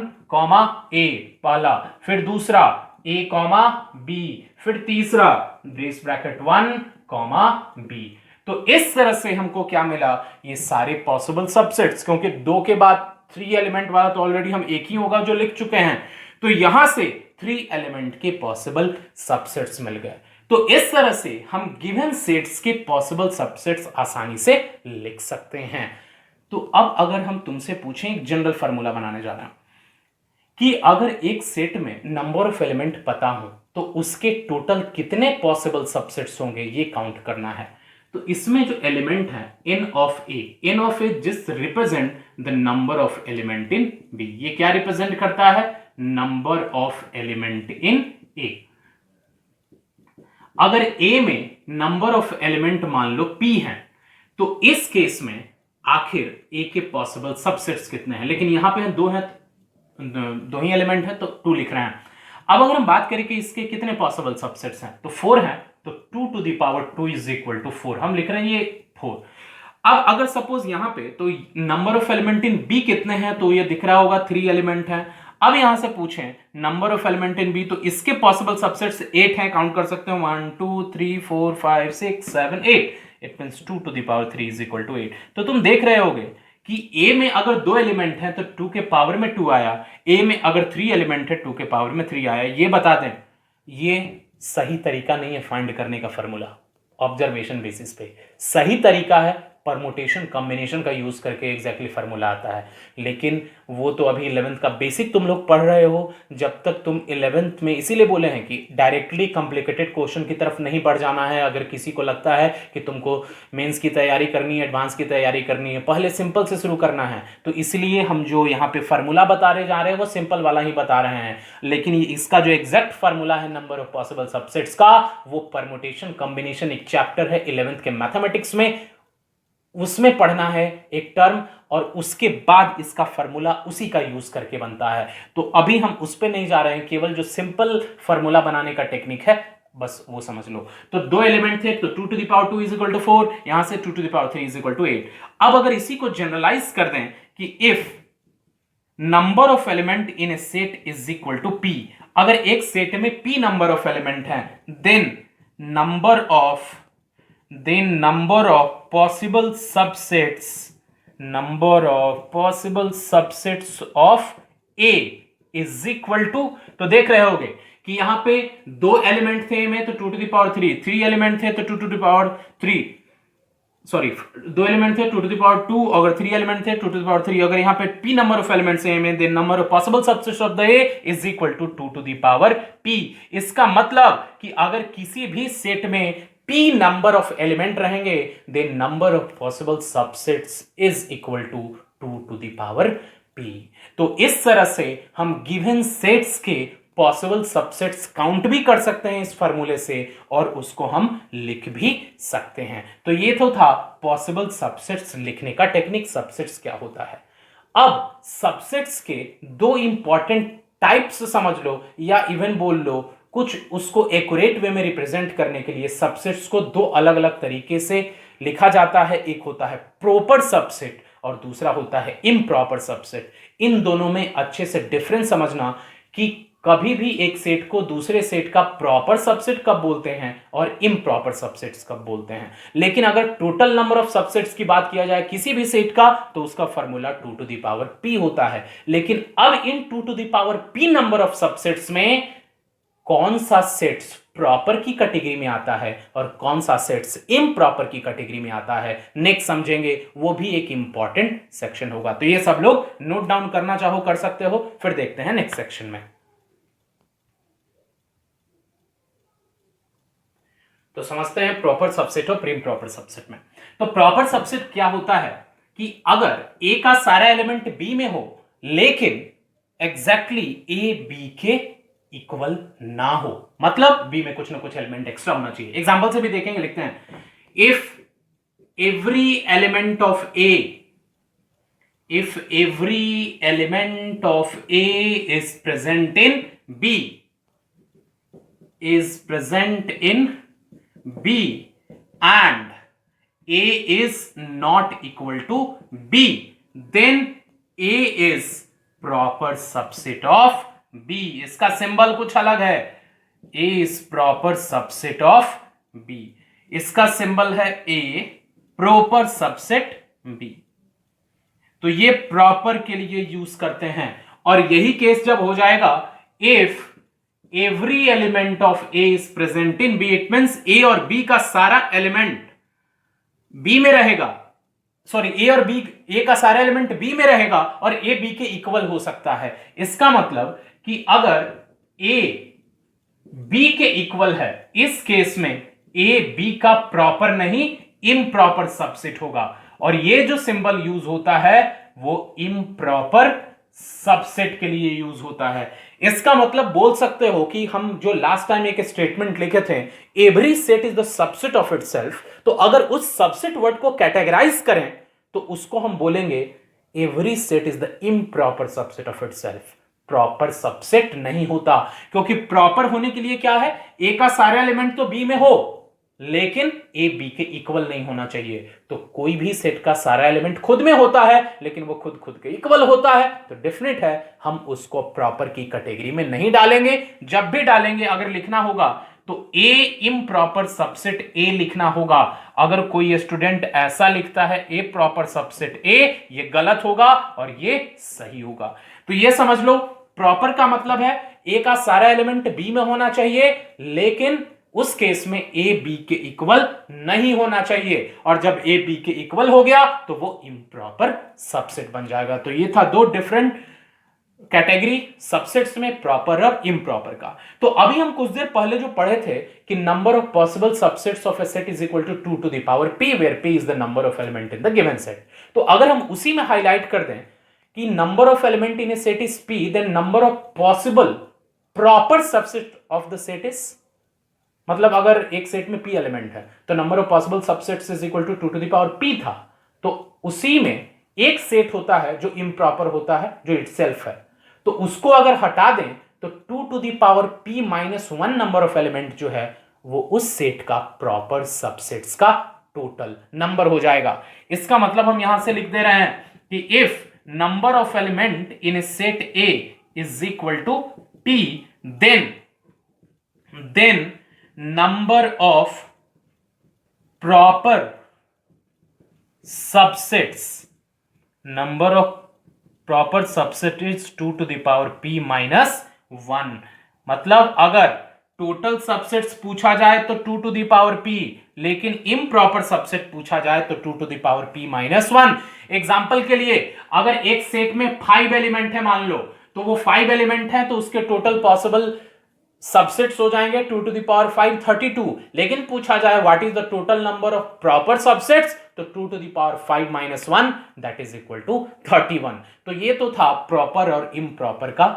A पहला, फिर दूसरा A B, फिर तीसरा ब्रेस ब्रैकेट 1 B। तो इस तरह से हमको क्या मिला, ये सारे पॉसिबल सबसेट्स, क्योंकि 2 के बाद 3 एलिमेंट वाला तो ऑलरेडी हम एक ही होगा जो लिख चुके हैं, तो यहां से 3 एलिमेंट के पॉसिबल सबसेट्स मिल गए। तो इस तरह से हम गिवन सेट्स के पॉसिबल सबसेट्स आसानी से लिख सकते हैं। तो अब अगर हम तुमसे पूछें, एक जनरल फार्मूला बनाने जा रहे हैं कि अगर एक सेट में नंबर ऑफ एलिमेंट पता हो तो उसके टोटल कितने पॉसिबल सबसेट्स होंगे ये काउंट करना है। तो इसमें जो एलिमेंट है n ऑफ a जिस represent the number of element in b, ये क्या रिप्रेजेंट करता है, number of element in a। अगर a में नंबर ऑफ एलिमेंट मान लो p है, तो इस केस में आखिर a के पॉसिबल सबसेट्स कितने हैं, लेकिन यहां पे 2 हैं, 2 ही एलिमेंट है तो 2 लिख रहे हैं। अब अगर हम बात करें कि इसके कितने पॉसिबल सबसेट्स हैं, तो 4 हैं, तो 2 to the power 2 is equal to 4, हम लिख रहे हैं ये 4। अब अगर सपोज यहां पे तो number of element in B कितने हैं, तो ये दिख रहा होगा 3 एलिमेंट है। अब यहां से पूछें number of element in B, तो इसके पॉसिबल सबसेट्स 8 हैं, काउंट कर सकते हो 1 2 3 4 5 6 7 8, it means 2 to the power 3 is equal to 8। तो तुम देख रहे होगे कि a में अगर 2 एलिमेंट हैं तो 2 के पावर में 2 आया, a में अगर 3 एलिमेंट है 2 के पावर में 3 आया। ये बता दें, ये सही तरीका नहीं है फाइंड करने का फॉर्मूला, ऑब्जर्वेशन बेसिस पे सही तरीका है परमुटेशन कॉम्बिनेशन का यूज करके एग्जैक्टली फार्मूला आता है, लेकिन वो तो अभी 11th का बेसिक तुम लोग पढ़ रहे हो। जब तक तुम 11th में, इसीलिए बोले हैं कि डायरेक्टली कॉम्प्लिकेटेड क्वेश्चन की तरफ नहीं बढ़ जाना है। अगर किसी को लगता है कि तुमको मेंस की तैयारी करनी है, एडवांस की तैयारी करनी है, पहले सिंपल से शुरू करना है, तो इसलिए हम जो यहाँ पे फार्मूला बता रहे जा रहे हैं वो सिंपल वाला ही बता रहे हैं। लेकिन इसका जो एग्जैक्ट फार्मूला है नंबर ऑफ पॉसिबल सबसेट्स का, वो परमुटेशन कॉम्बिनेशन एक चैप्टर है 11th के मैथमेटिक्स में, उसमें पढ़ना है एक टर्म, और उसके बाद इसका फार्मूला उसी का यूज करके बनता है। तो अभी हम उस पर नहीं जा रहे हैं, केवल जो सिंपल फार्मूला बनाने का टेक्निक है बस वो समझ लो। तो 2 एलिमेंट थे, तो 2 to the power 2 is equal to 4, यहां से 2 to the power 3 is equal to 8। अब अगर इसी को जनरलाइज कर दें कि if number of element in a set is equal to p, अगर एक सेट में p नंबर ऑफ एलिमेंट है, then number of possible subsets of A is equal to, तो देख रहे होगे कि यहां पे 2 एलिमेंट थे में, तो 2 to the power 3, 3 एलिमेंट थे तो 2 to the power 3, sorry 2 element थे 2 to the power 2, अगर 3 एलिमेंट थे 2 to the power 3। अगर यहां पे p नंबर ऑफ एलिमेंट्स हैं में, then number of possible subsets of the A is equal to 2 to the power p। इसका मतलब कि अगर किसी भी सेट में p नंबर ऑफ एलिमेंट रहेंगे, then number of possible subsets is equal to p। तो इस तरह से हम गिवन सेट्स के पॉसिबल सबसेट्स काउंट भी कर सकते हैं इस फार्मूले से, और उसको हम लिख भी सकते हैं। तो ये तो था पॉसिबल सबसेट्स लिखने का टेक्निक, सबसेट्स क्या होता है। अब सबसेट्स के दो इंपॉर्टेंट टाइप्स समझ लो, या इवन बोल लो कुछ उसको एक्यूरेट वे में रिप्रेजेंट करने के लिए सबसेट्स को दो अलग अलग तरीके से लिखा जाता है। एक होता है प्रॉपर सबसेट और दूसरा होता है इम्प्रॉपर सबसेट। इन दोनों में अच्छे से डिफरेंस समझना कि कभी भी एक सेट को दूसरे सेट का प्रॉपर सबसेट कब बोलते हैं और इम्प्रॉपर सबसेट्स कब बोलते हैं। लेकिन अगर टोटल नंबर ऑफ सबसेट्स की बात किया जाए किसी भी सेट का, तो उसका formula 2 to the power p होता है। लेकिन अब इन 2 to the power p number of subsets में कौन सा सेट्स प्रॉपर की कैटेगरी में आता है और कौन सा सेट्स इम्प्रॉपर की कैटेगरी में आता है, नेक्स्ट समझेंगे। वो भी एक इंपॉर्टेंट सेक्शन होगा। तो ये सब लोग नोट डाउन करना चाहो कर सकते हो, फिर देखते हैं नेक्स्ट सेक्शन में। तो समझते हैं प्रॉपर सबसेट और इम्प्रॉपर सबसेट में। तो प्रॉपर सबसेट क्या होता है कि अगर ए का सारा एलिमेंट बी में हो लेकिन एग्जैक्टली ए बी के इक्वल ना हो, मतलब बी में कुछ ना कुछ एलिमेंट एक्स्ट्रा होना चाहिए। एग्जांपल से भी देखेंगे, लिखते हैं if every element of A, if every element of A is present in B, and A is not equal to B, then A is proper subset of B। इसका symbol कुछ अलग है, A is proper subset of B, इसका symbol है A, proper subset B। तो ये proper के लिए यूज करते हैं, और यही केस जब हो जाएगा if every element of A is present in B, it means A और बी का सारा एलिमेंट बी में रहेगा, सॉरी ए और बी, ए का सारा एलिमेंट बी में रहेगा और ए बी के इक्वल हो सकता है। इसका मतलब कि अगर ए बी के इक्वल है, इस केस में ए बी का प्रॉपर नहीं इम्प्रॉपर सबसेट होगा, और ये जो सिंबल यूज होता है वो इम्प्रॉपर सबसेट के लिए यूज होता है। इसका मतलब बोल सकते हो कि हम जो लास्ट टाइम एक स्टेटमेंट लिखे थे, every set is the subset of itself, तो अगर उस सबसेट वर्ड को कैटेगराइज करें तो उसको हम बोलेंगे every set is the improper subset of itself. Proper subset नहीं होता, क्योंकि प्रॉपर होने के लिए क्या है, ए का सारा एलिमेंट तो बी में हो लेकिन ए बी के इक्वल नहीं होना चाहिए। तो कोई भी सेट का सारा एलिमेंट खुद में होता है लेकिन वो खुद के इक्वल होता है, तो डेफिनेट है हम उसको प्रॉपर की कैटेगरी में नहीं डालेंगे। जब भी डालेंगे अगर लिखना होगा तो ए इम्प्रॉपर सबसेट ए लिखना होगा। अगर कोई स्टूडेंट ऐसा लिखता है ए प्रॉपर सबसेट ए, ये गलत होगा और ये सही होगा। तो ये समझ लो, प्रॉपर का मतलब है ए का सारा एलिमेंट बी में होना चाहिए लेकिन उस केस में ए बी के इक्वल नहीं होना चाहिए, और जब ए बी के इक्वल हो गया तो वो इम्प्रॉपर सबसेट बन जाएगा। तो ये था दो डिफरेंट कैटेगरी सबसेट्स में, प्रॉपर और इम्प्रॉपर का। तो अभी हम कुछ देर पहले जो पढ़े थे कि number of possible subsets of a set is equal to 2 to the power p, where p is the number of element in the given set. तो अगर हम उसी में हाईलाइट कर दें कि number of element in a set is p, then number of possible proper subset of the set is, मतलब अगर एक सेट में p एलिमेंट है तो number of possible subsets is equal to 2 to the power p था। तो उसी में एक सेट होता है जो इम्प्रॉपर होता है, जो इटसेल्फ है, तो उसको अगर हटा दें तो 2 to the power p minus 1 number of element जो है वो उस सेट का प्रॉपर सबसेट्स का टोटल नंबर हो जाएगा। इसका मतलब हम यहां से लिख दे रहे हैं कि if number of element in a set A is equal to p, then number of proper subsets, number of proper subset is 2 to the power p minus 1। मतलब अगर टोटल सबसेट्स पूछा जाए तो 2 टू द पावर p, लेकिन improper subset पूछा जाए तो 2 to the power p minus 1। Example के लिए अगर एक सेट में 5 एलिमेंट है मान लो, तो वो 5 एलिमेंट है तो उसके टोटल पॉसिबल सबसेट्स हो जाएंगे 2 to the power 5 32, लेकिन पूछा जाए what is the total number of proper subsets, तो 2 to the power 5 minus 1 that is equal to 31। तो ये तो था प्रॉपर और इम्प्रॉपर का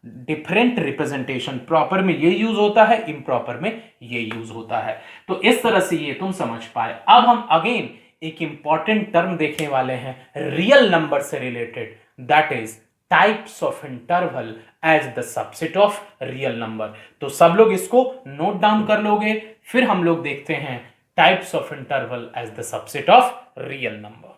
डिफरेंट रिप्रेजेंटेशन। प्रॉपर में ये यूज होता है, इम्प्रॉपर में ये यूज होता है। तो इस तरह से ये तुम समझ पाए। अब हम अगेन एक इंपॉर्टेंट टर्म देखने वाले हैं रियल नंबर से related, that is types of interval as the subset of real number. तो सब लोग इसको नोट डाउन कर लोगे, फिर हम लोग देखते हैं types of interval as the subset of real number.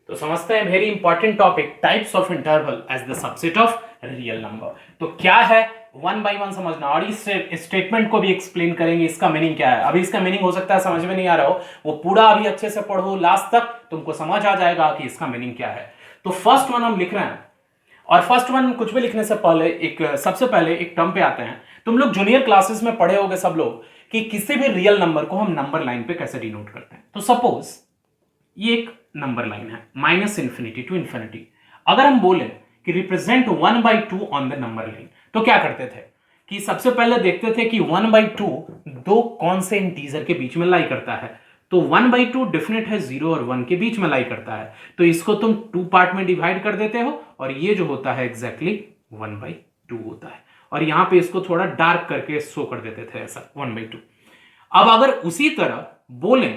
तो समझते हैं very important topic types of interval as the subset of real number. तो क्या है, वन बाय वन समझना, और इस स्टेटमेंट को भी एक्सप्लेन करेंगे, इसका मीनिंग क्या है। अभी इसका मीनिंग हो सकता है समझ में नहीं आ रहा हो, वो पूरा अभी अच्छे से पढ़ो, लास्ट तक तुमको समझ आ जाएगा कि इसका मीनिंग क्या है। तो फर्स्ट वन हम लिख रहे हैं, और फर्स्ट वन कुछ भी लिखने से पहले सबसे पहले एक टर्म पे आते हैं। तुम लोग जूनियर क्लासेस में पढ़े होगे सब लोग कि किसी भी रियल नंबर को हम नंबर लाइन पे कैसे डिनोट करते हैं। तो सपोज ये एक नंबर लाइन है -∞ to ∞। अगर हम बोले कि represent 1/2 on the number line, तो क्या करते थे कि सबसे पहले देखते थे कि 1/2 दो कौन से इंटीजर के बीच में लाई करता है। तो 1/2 डेफिनेट है 0 और 1 के बीच में लाई करता है, तो इसको तुम 2 पार्ट में डिवाइड कर देते हो, और ये जो होता है एग्जैक्टली 1/2 होता है। और यहां पे इसको थोड़ा डार्क करके शो कर देते थे ऐसा 1/2। अब अगर उसी तरह बोले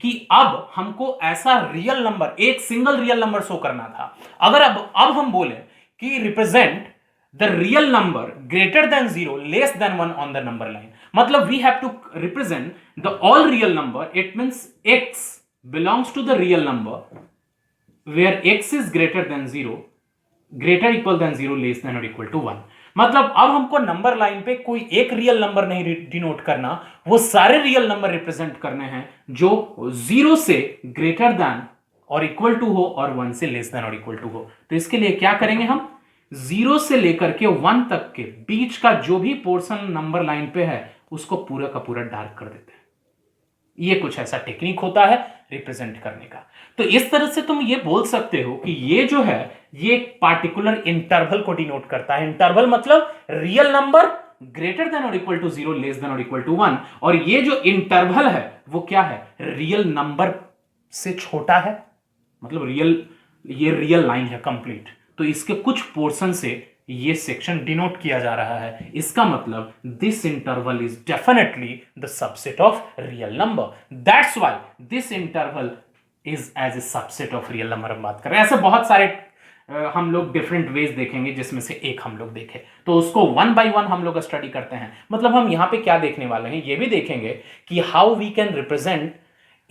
कि अब हमको ऐसा रियल नंबर, एक सिंगल रियल नंबर शो करना था, अगर अब हम बोले कि represent the real number greater than 0 less than 1 on the number line, मतलब we have to represent the all real number, it means x belongs to the real number where x is greater than 0, greater equal than 0, less than or equal to 1। मतलब अब हमको number line पे कोई एक real number नहीं denote करना, वो सारे रियल नंबर रिप्रेजेंट करने हैं जो 0 से ग्रेटर देन और इक्वल टू हो और 1 से लेस देन और इक्वल टू हो। तो इसके लिए क्या करेंगे, हम 0 से लेकर के 1 तक के बीच का जो भी पोर्शन नंबर लाइन पे है उसको पूरा का पूरा डार्क कर देते हैं। ये कुछ ऐसा टेक्निक होता है रिप्रेजेंट करने का। तो इस तरह से तुम ये बोल सकते हो कि ये जो है ये एक पार्टिकुलर इंटरवल को डिनोट करता है। इंटरवल मतलब रियल नंबर ग्रेटर देन और इक्वल टू 0 लेस देन और इक्वल टू 1, और ये जो इंटरवल है वो क्या है, रियल नंबर से छोटा है, मतलब ये रियल लाइन है कंप्लीट। तो इसके कुछ पोर्शन से ये सेक्शन डिनोट किया जा रहा है। इसका मतलब this interval is definitely the subset of real number, that's why this interval is as a subset of real number हम बात कर रहे हैं। ऐसे बहुत सारे हम लोग डिफरेंट वेज देखेंगे, जिसमें से एक हम लोग देखें, तो उसको 1 by 1 हम लोग स्टडी करते हैं। मतलब हम यहां पे क्या देखने वाले हैं, ये भी देखेंगे कि how we can represent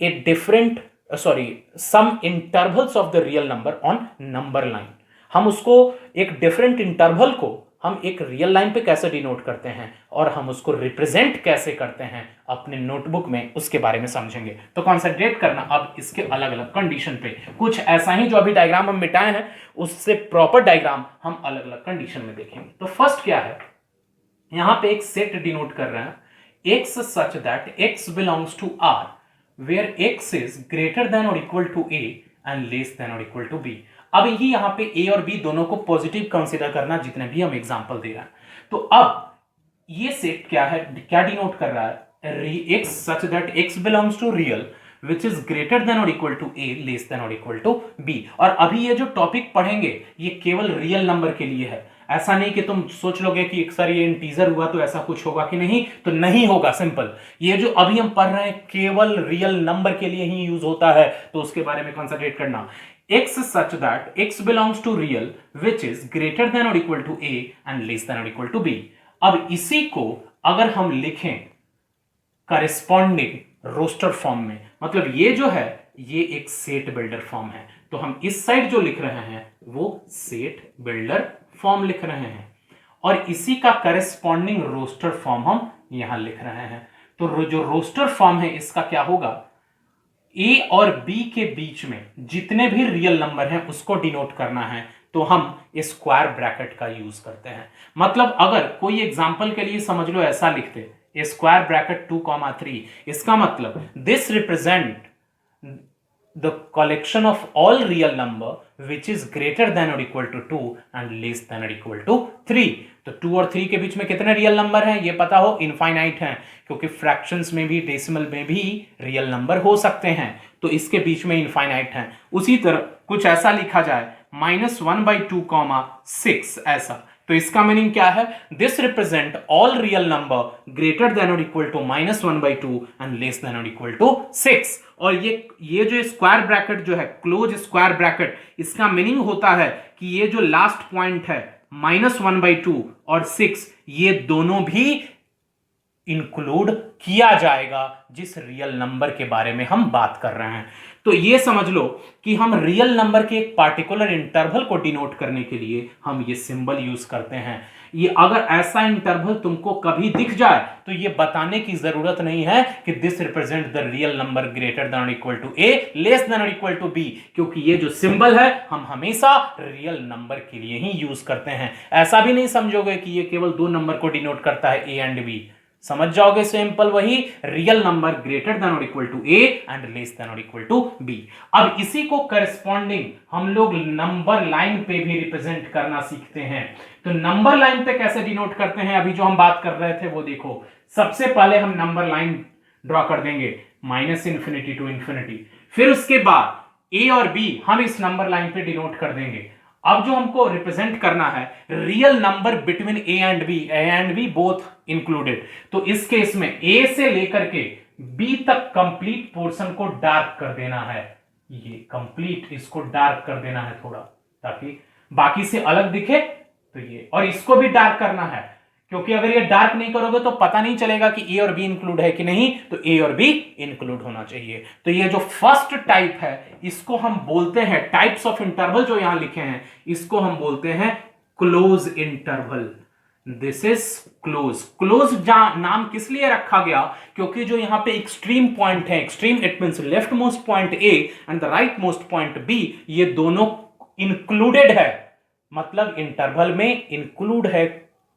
a different some intervals of the real number on number line. हम उसको एक डिफरेंट इंटरवल को हम एक रियल लाइन पे कैसे डिनोट करते हैं, और हम उसको रिप्रेजेंट कैसे करते हैं अपने नोटबुक में, उसके बारे में समझेंगे। तो कॉन्सेंट्रेट करना अब इसके अलग अलग कंडीशन पे, कुछ ऐसा ही जो अभी डायग्राम हम मिटाए हैं उससे प्रॉपर डायग्राम हम अलग अलग कंडीशन में देखेंगे। तो फर्स्ट क्या है, यहां पे एक सेट डिनोट कर रहे हैं, x such that x belongs to r where x is greater than और equal to a and less than और इक्वल टू b। अब ही यहां पे a और b दोनों को पॉजिटिव कंसीडर करना, जितने भी हम एग्जांपल दे रहे हैं। तो अब ये सेट क्या है, क्या डिनोट कर रहा है, x such that x belongs to real which is greater than और equal to a less than और इक्वल टू b। और अभी ये जो टॉपिक पढ़ेंगे ये केवल रियल नंबर के लिए है। ऐसा नहीं कि तुम सोच लोगे कि सर ये इंटीजर हुआ तो ऐसा कुछ होगा कि नहीं, तो नहीं होगा। सिंपल, ये जो अभी हम पढ़ रहे हैं केवल रियल नंबर के लिए ही यूज होता है, तो उसके बारे में कंसंट्रेट करना। x such that x belongs to real which is greater than or equal to a and less than or equal to b। अब इसी को अगर हम लिखें करेस्पॉन्डिंग रोस्टर फॉर्म में, मतलब ये जो है ये एक सेट बिल्डर फॉर्म है, तो हम इस साइड जो लिख रहे हैं वो सेट बिल्डर फॉर्म लिख रहे हैं, और इसी का करेस्पॉन्डिंग रोस्टर फॉर्म हम यहां लिख रहे हैं। तो जो रोस्टर फॉर्म है इसका क्या होगा, a और b के बीच में जितने भी रियल नंबर हैं उसको डिनोट करना है, तो हम स्क्वायर ब्रैकेट का यूज करते हैं। मतलब अगर कोई एग्जांपल के लिए समझ लो ऐसा लिखते, स्क्वायर ब्रैकेट 2, 3, इसका मतलब this represent the collection of all real number which is greater than or equal to 2 and less than or equal to 3। तो 2 और 3 के बीच में कितने रियल नंबर हैं ये पता हो, इनफाइनाइट हैं, क्योंकि फ्रैक्शंस में भी डेसिमल में भी रियल नंबर हो सकते हैं, तो इसके बीच में इनफाइनाइट हैं। उसी तरह कुछ ऐसा लिखा जाए -1/2, 6 ऐसा, तो इसका मीनिंग क्या है, this represent all real number greater than और equal to -1/2 and less than और इक्वल टू 6। और ये जो स्क्वायर ब्रैकेट जो है, क्लोज स्क्वायर ब्रैकेट, इसका मीनिंग होता है कि ये जो लास्ट पॉइंट है -1/2 और 6, ये दोनों भी इंक्लूड किया जाएगा जिस रियल नंबर के बारे में हम बात कर रहे हैं। तो ये समझ लो कि हम रियल नंबर के एक पार्टिकुलर इंटरवल को डिनोट करने के लिए हम ये सिंबल यूज करते हैं। ये अगर ऐसा इंटरवल तुमको कभी दिख जाए तो ये बताने की जरूरत नहीं है कि this represent the real number greater than और equal to A, less than और इक्वल टू बी, क्योंकि ये जो सिंबल है हम हमेशा रियल नंबर के लिए ही यूज करते हैं। ऐसा भी नहीं समझोगे कि ये केवल दो नंबर को डिनोट करता है, ए एंड बी, समझ जाओगे सिंपल वही, रियल नंबर ग्रेटर देन और equal to A and less than और इक्वल टू बी। अब इसी को करस्पॉन्डिंग हम लोग नंबर लाइन पे भी रिप्रेजेंट करना सीखते हैं। तो नंबर लाइन पे कैसे डिनोट करते हैं, अभी जो हम बात कर रहे थे वो देखो। सबसे पहले हम नंबर लाइन ड्रॉ कर देंगे -इन्फिनिटी टू इन्फिनिटी, फिर उसके बाद ए और बी हम इस नंबर लाइन पे डिनोट कर देंगे। अब जो हमको रिप्रेजेंट करना है real number between A and B both included, तो इस केस में ए से लेकर के बी तक कंप्लीट पोर्शन को डार्क कर देना है, ये कंप्लीट इसको डार्क कर देना है थोड़ा, ताकि बाकी से अलग दिखे। तो ये, और इसको भी डार्क करना है, क्योंकि अगर ये डार्क नहीं करोगे तो पता नहीं चलेगा कि ए और बी इंक्लूड है कि नहीं, तो ए और बी इंक्लूड होना चाहिए। तो ये जो फर्स्ट टाइप है इसको हम बोलते हैं, टाइप्स ऑफ इंटरवल जो यहां लिखे हैं इसको हम बोलते हैं close interval. This is close. Close नाम किस लिए रखा गया, क्योंकि जो यहां पे एक्सट्रीम पॉइंट है, extreme it means left most point A and the right most point B, ये दोनों इंक्लूडेड है, मतलब इंटरवल में इंक्लूड है,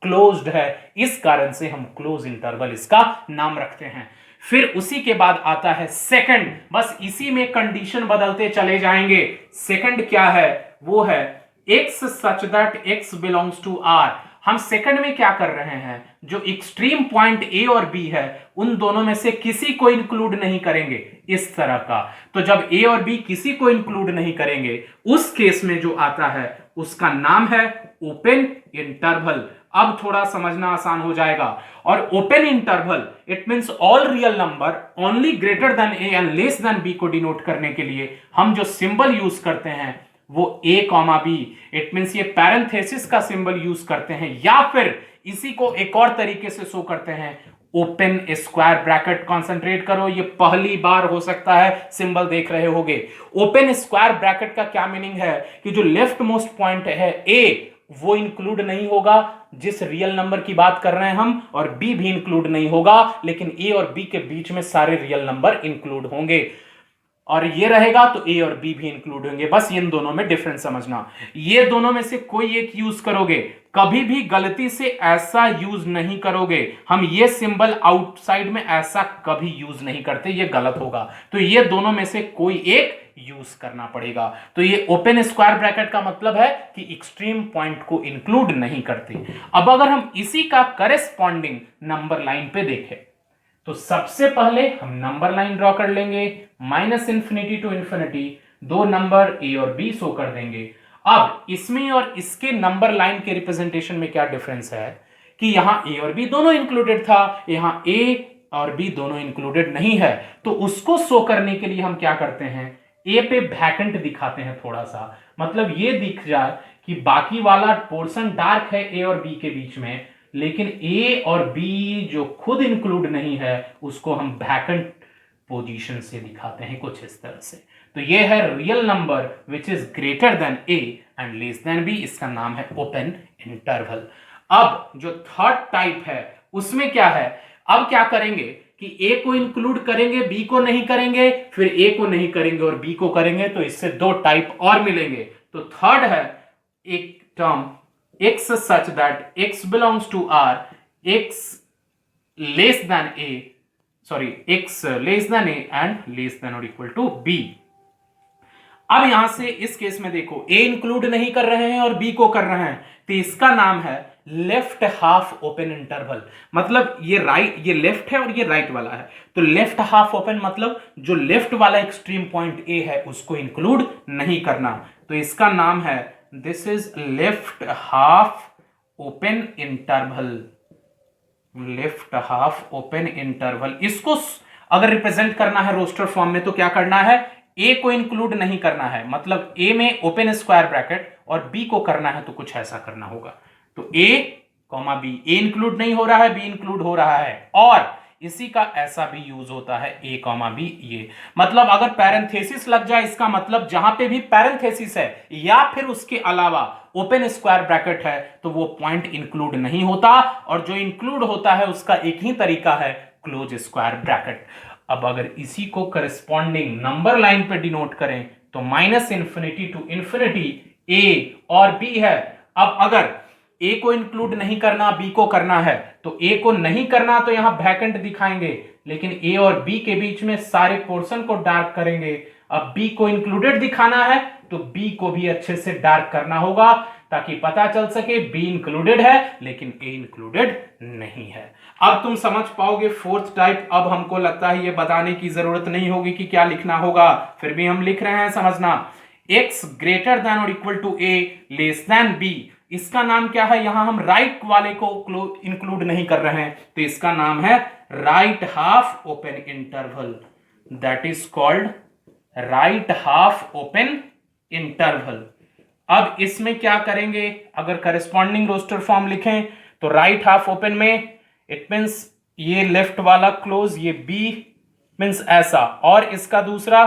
क्लोज्ड है, इस कारण से हम क्लोज इंटरवल इसका नाम रखते हैं। फिर उसी के बाद आता है सेकंड, बस इसी में कंडीशन बदलते चले जाएंगे। सेकंड क्या है, वो है x such that x belongs to R। हम सेकंड में क्या कर रहे हैं, जो एक्सट्रीम पॉइंट ए और बी है उन दोनों में से किसी को इंक्लूड नहीं करेंगे, इस तरह का। तो जब ए और बी किसी को इंक्लूड नहीं करेंगे उस केस में जो आता है उसका नाम है ओपन इंटरवल। अब थोड़ा समझना आसान हो जाएगा। और open interval it means all real number only greater than A and less than B को डिनोट करने के लिए हम जो सिंबल यूज करते हैं वो ए कॉमा बी, इट मींस ये पैरेंथेसिस का सिंबल यूज करते हैं, या फिर इसी को एक और तरीके से शो करते हैं ओपन स्क्वायर ब्रैकेट। कंसंट्रेट करो, ये पहली बार हो सकता है सिंबल देख रहे होगे। ओपन स्क्वायर ब्रैकेट का क्या मीनिंग है कि जो लेफ्ट मोस्ट पॉइंट है ए वो इंक्लूड नहीं होगा जिस रियल नंबर की बात कर रहे हैं हम, और बी भी इंक्लूड नहीं होगा, लेकिन ए और बी के बीच में सारे रियल नंबर इंक्लूड होंगे। और ये रहेगा तो ए और बी भी इंक्लूड होंगे। बस इन दोनों में डिफरेंस समझना। ये दोनों में से कोई एक यूज करोगे, कभी भी गलती से ऐसा यूज नहीं करोगे। हम ये सिंबल आउटसाइड में ऐसा कभी यूज नहीं करते, ये गलत होगा। तो ये दोनों में से कोई एक यूज करना पड़ेगा। तो ये ओपन स्क्वायर ब्रैकेट का मतलब है कि एक्सट्रीम पॉइंट को इंक्लूड नहीं करते। अब अगर हम इसी का करेस्पॉन्डिंग नंबर लाइन पे देखें तो सबसे पहले हम नंबर लाइन ड्रॉ कर लेंगे -इन्फिनिटी टू इन्फिनिटी, दो नंबर ए और बी शो कर देंगे। अब इसमें और इसके नंबर लाइन के रिप्रेजेंटेशन में क्या डिफरेंस है कि यहां ए और बी दोनों इंक्लूडेड था, यहां ए और बी दोनों इंक्लूडेड नहीं है। तो उसको शो करने के लिए हम क्या करते हैं, ए पे वैकेंट दिखाते हैं थोड़ा सा, मतलब ये दिख जाए कि बाकी वाला पोर्शन डार्क है ए और बी के बीच में, लेकिन ए और बी जो खुद इंक्लूड नहीं है उसको हम वैकेंट पोजीशन से दिखाते हैं कुछ इस तरह से। तो ये है real number which is greater than A and less than B, इसका नाम है ओपन इंटरवल। अब जो थर्ड टाइप है उसमें क्या है, अब क्या करेंगे कि ए को इंक्लूड करेंगे, बी को नहीं करेंगे, फिर ए को नहीं करेंगे और बी को करेंगे, तो इससे दो टाइप और मिलेंगे। तो थर्ड है एक term x such that x belongs to R, x less than a and less than or equal to b। अब यहां से इस केस में देखो, ए इंक्लूड नहीं कर रहे हैं और बी को कर रहे हैं, तो इसका नाम है लेफ्ट हाफ ओपन इंटरवल। मतलब ये लेफ्ट है और ये राइट वाला है, तो लेफ्ट हाफ ओपन मतलब जो लेफ्ट वाला एक्सट्रीम पॉइंट ए है उसको इंक्लूड नहीं करना, तो इसका नाम है this is left half open interval. Left half open interval, इसको अगर रिप्रेजेंट करना है रोस्टर फॉर्म में तो क्या करना है, ए को इंक्लूड नहीं करना है, मतलब ए में ओपन स्क्वायर ब्रैकेट, और बी को करना है तो कुछ ऐसा करना होगा। तो ए कॉमा बी, ए इंक्लूड नहीं हो रहा है, बी इंक्लूड हो रहा है, और इसी का ऐसा भी यूज होता है ए कॉमा बी। ये मतलब अगर पैरेंथेसिस लग जाए, इसका मतलब जहां पे भी पैरेंथेसिस है या फिर उसके अलावा ओपन स्क्वायर ब्रैकेट है तो वो पॉइंट इंक्लूड नहीं होता, और जो इंक्लूड होता है उसका एक ही तरीका है, क्लोज स्क्वायर ब्रैकेट। अब अगर इसी को करस्पॉन्डिंग नंबर लाइन पे डिनोट करें तो माइनस इंफिनिटी टू इंफिनिटी ए और बी है। अब अगर ए को इंक्लूड नहीं करना, बी को करना है, तो ए को नहीं करना तो यहां वैकेंट दिखाएंगे, लेकिन ए और बी के बीच में सारे पोर्शन को डार्क करेंगे। अब बी को इंक्लूडेड दिखाना है तो बी को भी अच्छे से डार्क करना होगा, ताकि पता चल सके बी इंक्लूडेड है लेकिन ए इंक्लूडेड नहीं है। अब तुम समझ पाओगे फोर्थ टाइप। अब हमको लगता है ये बताने की जरूरत नहीं होगी कि क्या लिखना होगा, फिर भी हम लिख रहे हैं, समझना। x ग्रेटर देन और equal to a less than b, इसका नाम क्या है, यहां हम राइट वाले को इंक्लूड नहीं कर रहे हैं, तो इसका नाम है right half open interval. That is called right half open interval. अब इसमें क्या करेंगे, अगर करस्पॉन्डिंग रोस्टर फॉर्म लिखें तो राइट हाफ ओपन में इट मींस ये लेफ्ट वाला क्लोज, ये बी मींस ऐसा, और इसका दूसरा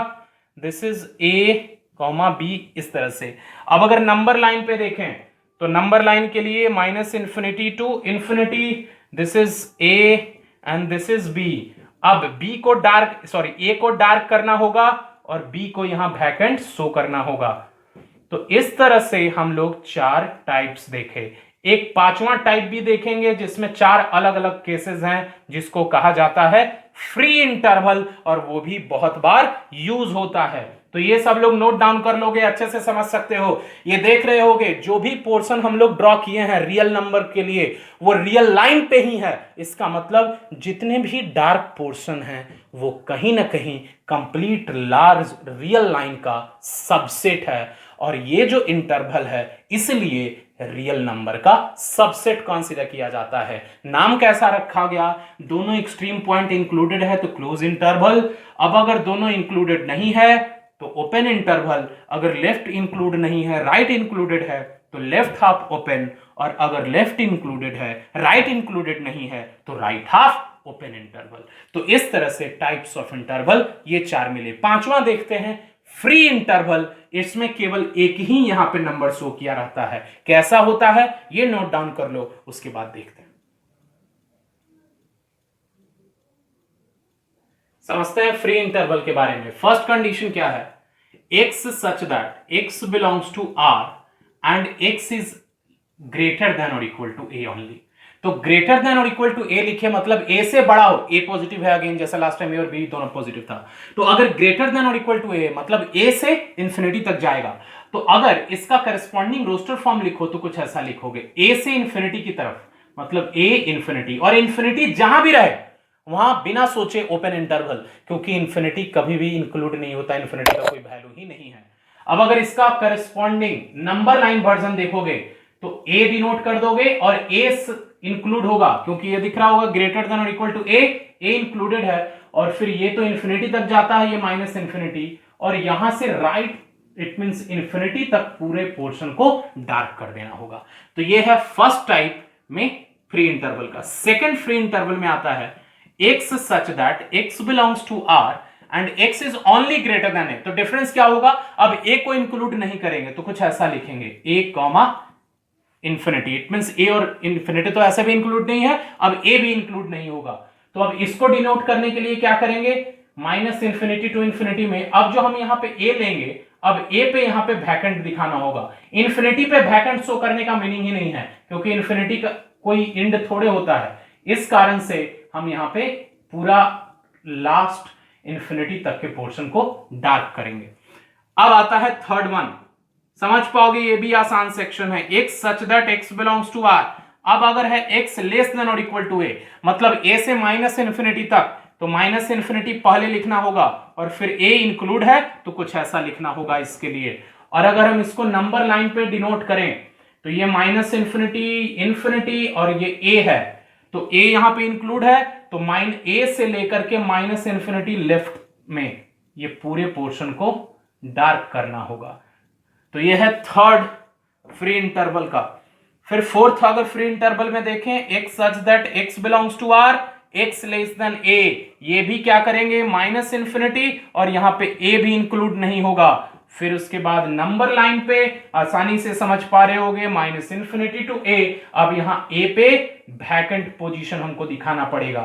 this is A comma B, इस तरह से। अब अगर नंबर लाइन पे देखें तो नंबर लाइन के लिए minus infinity to infinity, this is A and this is B. अब बी को डार्क, सॉरी ए को डार्क करना होगा और बी को यहां वैकेंट शो करना होगा। तो इस तरह से हम लोग 4 टाइप्स देखे। एक 5वां टाइप भी देखेंगे जिसमें 4 अलग अलग केसेस हैं, जिसको कहा जाता है फ्री इंटरवल, और वो भी बहुत बार यूज होता है। तो ये सब लोग नोट डाउन कर लोगे, अच्छे से समझ सकते हो। ये देख रहे होगे जो भी पोर्शन हम लोग ड्रॉ किए हैं रियल नंबर के लिए वो रियल लाइन पे ही है, इसका मतलब जितने भी डार्क पोर्शन हैं वो कहीं ना कहीं कंप्लीट लार्ज रियल लाइन का सबसेट है, और ये जो इंटरवल है इसलिए रियल नंबर का सबसेट कंसीडर किया जाता है। नाम कैसा रखा गया, दोनों एक्सट्रीम पॉइंट इंक्लूडेड है तो क्लोज इंटरवल। अब अगर दोनों इंक्लूडेड नहीं है तो ओपन इंटरवल, अगर लेफ्ट इंक्लूड नहीं है राइट इंक्लूडेड है तो लेफ्ट हाफ ओपन, और अगर लेफ्ट इंक्लूडेड है राइट इंक्लूडेड नहीं है तो राइट हाफ ओपन इंटरवल। तो इस तरह से टाइप्स ऑफ इंटरवल ये 4 मिले। 5वां देखते हैं फ्री इंटरवल। इसमें केवल एक ही यहां पे नंबर शो किया रहता है, कैसा होता है ये नोट डाउन कर लो, उसके बाद देखते हैं। समझते हैं फ्री इंटरवल के बारे में। फर्स्ट कंडीशन क्या है, x such that x belongs to r and x is greater than और इक्वल टू a ओनली। तो ग्रेटर देन और इक्वल टू a लिखे मतलब a से बड़ा हो, a पॉजिटिव है अगेन, जैसा लास्ट टाइम a और b दोनों पॉजिटिव था। तो अगर ग्रेटर देन और इक्वल टू a मतलब a से इंफिनिटी तक जाएगा, तो अगर इसका करस्पॉन्डिंग रोस्टर फॉर्म लिखो तो कुछ ऐसा लिखोगे, a से इंफिनिटी की तरफ मतलब a इंफिनिटी, और इंफिनिटी जहां भी रहे वहां बिना सोचे ओपन इंटरवल, क्योंकि इंफिनिटी कभी भी इंक्लूड नहीं होता, इंफिनिटी का कोई वैल्यू ही नहीं है। अब अगर इसका करस्पॉन्डिंग नंबर लाइन वर्जन देखोगे तो a डिनोट कर दोगे और a इंक्लूड होगा, क्योंकि ये दिख रहा होगा ग्रेटर देन और इक्वल टू a इंक्लूडेड है, और फिर ये तो इंफिनिटी तक जाता है, ये माइनस इंफिनिटी, और यहां से राइट इट मींस इंफिनिटी तक पूरे पोर्शन को डार्क कर देना होगा। तो ये है फर्स्ट टाइप में फ्री इंटरवल का। सेकंड फ्री इंटरवल में आता है x such that x belongs to r and x is only greater than a। तो डिफरेंस क्या होगा, अब a को इंक्लूड नहीं करेंगे तो कुछ ऐसा लिखेंगे a comma infinity, it means a और इंफिनिटी तो ऐसे भी इंक्लूड नहीं है, अब a भी इंक्लूड नहीं होगा। तो अब इसको डिनोट करने के लिए क्या करेंगे, माइनस इंफिनिटी टू इंफिनिटी में अब जो हम यहां पे a लेंगे, अब a पे यहां पे वैकेंट दिखाना होगा। इंफिनिटी पे वैकेंट शो करने का मीनिंग ही नहीं है, क्योंकि इंफिनिटी का कोई एंड थोड़े होता है, इस कारण से हम यहां पे पूरा लास्ट इंफिनिटी तक के पोर्शन को डार्क करेंगे। अब आता है थर्ड वन, समझ पाओगे, ये भी आसान सेक्शन है। x such that x belongs to r। अब अगर है x लेस देन और इक्वल टू a, मतलब a से माइनस इन्फिनिटी तक, तो माइनस इन्फिनिटी पहले लिखना होगा और फिर a इंक्लूड है तो कुछ ऐसा लिखना होगा इसके लिए। और अगर हम इसको नंबर लाइन पे डिनोट करें तो ये माइनस इन्फिनिटी, इन्फिनिटी और ये a है, तो a यहां पे इंक्लूड है, तो a से लेकर के माइनस इन्फिनिटी लेफ्ट में ये पूरे पोर्शन को डार्क करना होगा। तो ये है थर्ड फ्री इंटरवल का। फिर फोर्थ अगर फ्री इंटरवल में देखें, x such that x belongs to r, x less than a, ये भी क्या करेंगे माइनस इन्फिनिटी और यहां पे a भी इंक्लूड नहीं होगा। फिर उसके बाद नंबर लाइन पे आसानी से समझ पा रहे होगे माइनस इन्फिनिटी टू a, अब यहां a पे वैकेंट पोजीशन हमको दिखाना पड़ेगा।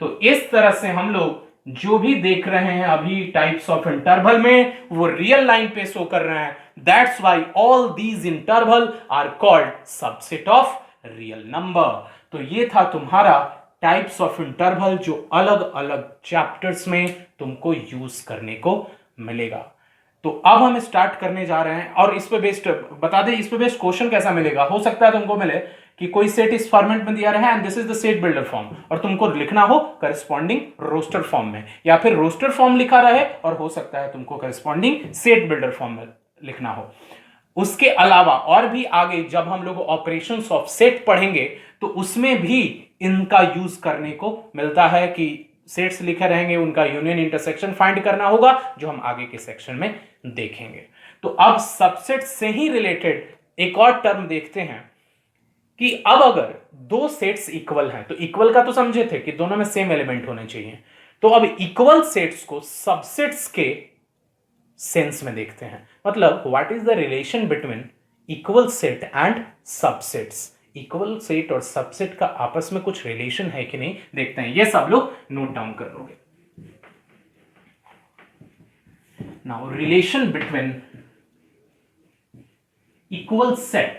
तो इस तरह से हम लोग जो भी देख रहे हैं अभी टाइप्स ऑफ इंटरवल में वो रियल लाइन पे शो कर रहे हैं। That's why all these interval are called subset of real number. तो ये था तुम्हारा टाइप्स ऑफ इंटरवल जो अलग अलग चैप्टर्स में तुमको यूज करने को मिलेगा। तो अब हम स्टार्ट करने जा रहे हैं और इस पे बेस्ड बता दें, इस पे बेस्ड क्वेश्चन कैसा मिलेगा। हो सकता है तुमको मिले कि कोई सेट इस फॉर्मेट में दिया रहा है and this is the set builder form, और तुमको लिखना हो करस्पॉन्डिंग रोस्टर फॉर्म में, या फिर रोस्टर फॉर्म लिखा रहे और हो सकता है तुमको करस्पॉन्डिंग सेट बिल्डर फॉर्म में लिखना हो। उसके अलावा और भी आगे जब हम लोग ऑपरेशंस ऑफ सेट पढ़ेंगे तो उसमें भी इनका यूज करने को मिलता है कि सेट्स लिखे रहेंगे, उनका यूनियन इंटरसेक्शन फाइंड करना होगा, जो हम आगे के सेक्शन में देखेंगे। तो अब सबसेट से ही रिलेटेड एक और टर्म देखते हैं कि अब अगर दो सेट्स इक्वल हैं, तो इक्वल का तो समझे थे कि दोनों में सेम एलिमेंट होने चाहिए, तो अब इक्वल सेट्स को सबसेट्स के सेंस में देखते हैं। मतलब what is the relation between equal set and subsets. Equal set और सबसेट का आपस में कुछ रिलेशन है कि नहीं देखते हैं, ये सब लोग नोट डाउन कर लोगे। Now relation between equal set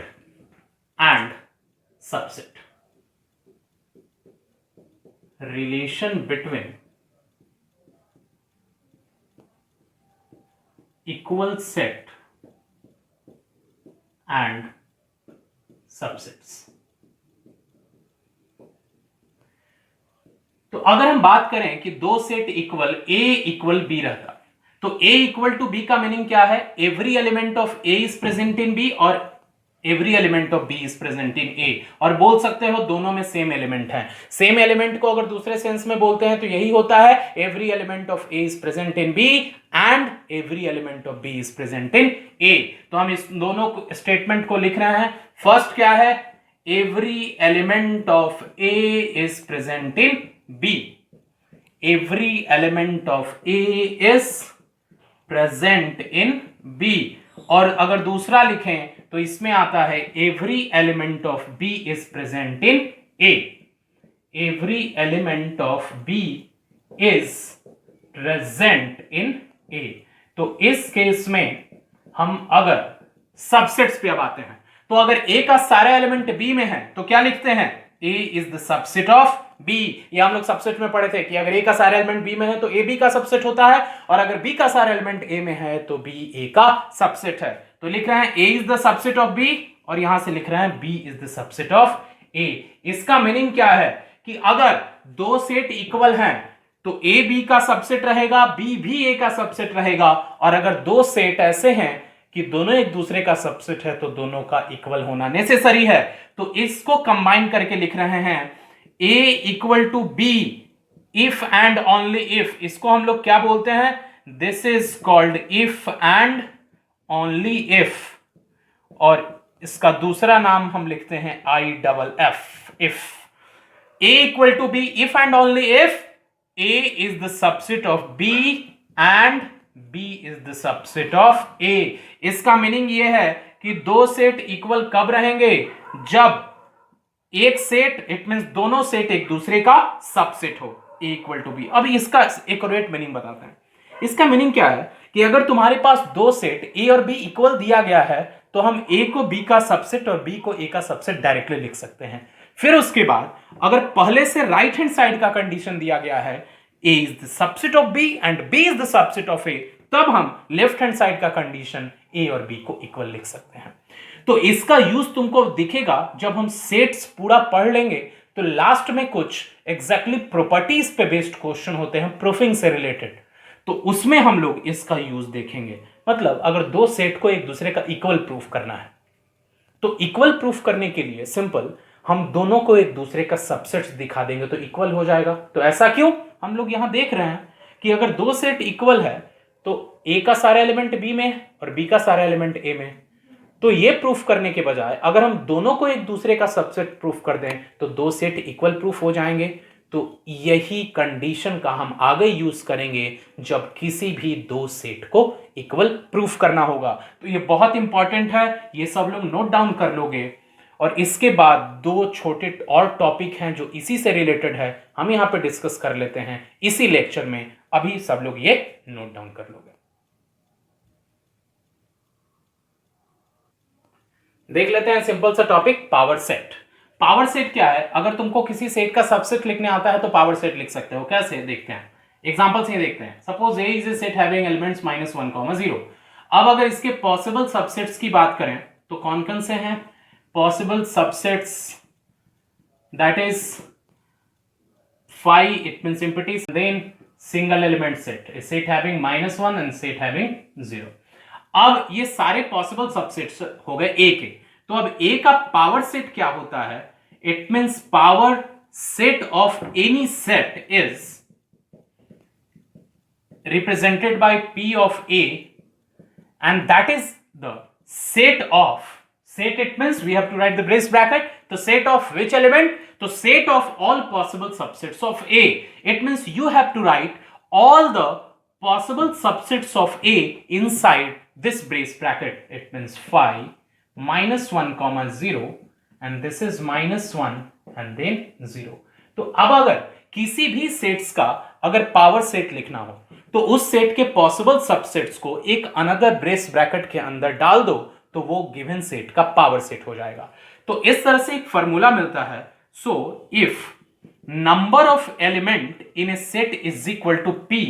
and subset. Relation between equal set and subsets. तो अगर हम बात करें कि दो set equal a equal b रहता, तो a इक्वल टू b का मीनिंग क्या है, every element of a is present in b और every element of b is present in a। और बोल सकते हो दोनों में सेम एलिमेंट है। सेम एलिमेंट को अगर दूसरे सेंस में बोलते हैं तो यही होता है, every element of a is present in b and every element of b is present in a। तो हम इस दोनों स्टेटमेंट को लिख रहे हैं। फर्स्ट क्या है, every element of a is present in b, every element of a is present in b। और अगर दूसरा लिखें तो इसमें आता है every element of b is present in a, every element of b is present in a। तो इस केस में हम अगर सबसेट्स पे अब आते हैं, तो अगर a का सारा एलिमेंट b में है तो क्या लिखते हैं, a is the subset of b। ये हम लोग सबसेट में पढ़े थे कि अगर a का सारा एलिमेंट b में है तो a b का सबसेट होता है, और अगर b का सारा एलिमेंट a में है तो b a का सबसेट है। तो लिख रहे हैं a is the subset of b और यहां से लिख रहे हैं b is the subset of a। इसका मीनिंग क्या है कि अगर दो सेट इक्वल हैं तो a b का सबसेट रहेगा, b भी a का सबसेट रहेगा, और अगर दो सेट ऐसे हैं कि दोनों एक दूसरे का सबसेट है तो दोनों का इक्वल होना नेसेसरी है। तो इसको कंबाइन करके लिख रहे हैं a equal to b if and only if. इसको हम लोग क्या बोलते हैं, this is called if and only if, और इसका दूसरा नाम हम लिखते हैं IFF, if. a equal to b if and only if a is the subset of b and b is the subset of a। इसका मीनिंग ये है कि दो सेट इक्वल कब रहेंगे, जब एक सेट, इट मींस दोनों सेट एक दूसरे का सबसेट हो, a इक्वल टू b। अब इसका एक्यूरेट मीनिंग बताते हैं। इसका मीनिंग क्या है कि अगर तुम्हारे पास दो सेट a और b इक्वल दिया गया है तो हम a को b का सबसेट और b को a का सबसेट डायरेक्टली लिख सकते हैं। फिर उसके बाद अगर पहले से राइट हैंड साइड का कंडीशन दिया गया है a is the subset of b and b is the subset of a, तब हम लेफ्ट हैंड साइड का कंडीशन ए और बी को इक्वल लिख सकते हैं। तो इसका यूज तुमको दिखेगा जब हम सेट्स पूरा पढ़ लेंगे, तो लास्ट में कुछ एग्जैक्टली प्रॉपर्टीज पे बेस्ड क्वेश्चन होते हैं प्रूफिंग से रिलेटेड, तो उसमें हम लोग इसका यूज देखेंगे। मतलब अगर दो सेट को एक दूसरे का इक्वल प्रूफ करना है, तो इक्वल प्रूफ करने के लिए सिंपल हम दोनों को एक दूसरे का सबसेट्स दिखा देंगे तो इक्वल हो जाएगा। तो ऐसा क्यों? हम लोग यहां देख रहे हैं कि अगर दो सेट इक्वल है तो ए का सारा एलिमेंट बी में है और बी का सारा एलिमेंट ए में है। तो ये प्रूफ करने के बजाय अगर हम दोनों को एक दूसरे का सबसेट प्रूफ कर दें तो दो सेट इक्वल प्रूफ हो जाएंगे। तो यही कंडीशन का हम आगे यूज करेंगे जब किसी भी दो सेट को इक्वल प्रूफ करना होगा। तो ये बहुत इंपॉर्टेंट है, ये सब लोग नोट डाउन कर लोगे। और इसके बाद दो छोटे और टॉपिक हैं जो इसी से रिलेटेड है, हम यहां पे डिस्कस कर लेते हैं इसी लेक्चर में। अभी सब लोग ये नोट डाउन कर लोगे। देख लेते हैं सिंपल सा topic, power set. Power set क्या है? अगर तुमको किसी सेट का सबसेट लिखने आता है तो पावर सेट लिख सकते हो। कैसे? देखते हैं, एग्जांपल से देखते हैं। Suppose A is a set having elements -1, 0। अब अगर इसके पॉसिबल सबसेट्स की बात करें तो कौन कौन से हैं possible subsets? That is 5, it means empty, then single element set, a set having -1 and set having 0। अब ये सारे पॉसिबल सबसेट्स हो गए ए के। तो अब ए का पावर सेट क्या होता है? It means power set of any set is represented by P of A, and that is the set of, set it means we have to write the brace bracket, the set of which element? The set of all possible subsets of A. It means you have to write all the possible subsets of A inside this brace bracket. It means 5 -1, 0 and this is -1 and then 0। तो अब अगर किसी भी sets का अगर power set लिखना हो तो उस सेट के पॉसिबल सबसेट्स को एक अनदर ब्रेस ब्रैकेट के अंदर डाल दो तो वो गिवन सेट का पावर सेट हो जाएगा। तो इस तरह से एक फॉर्मूला मिलता है। So if number of element in a set is equal to P,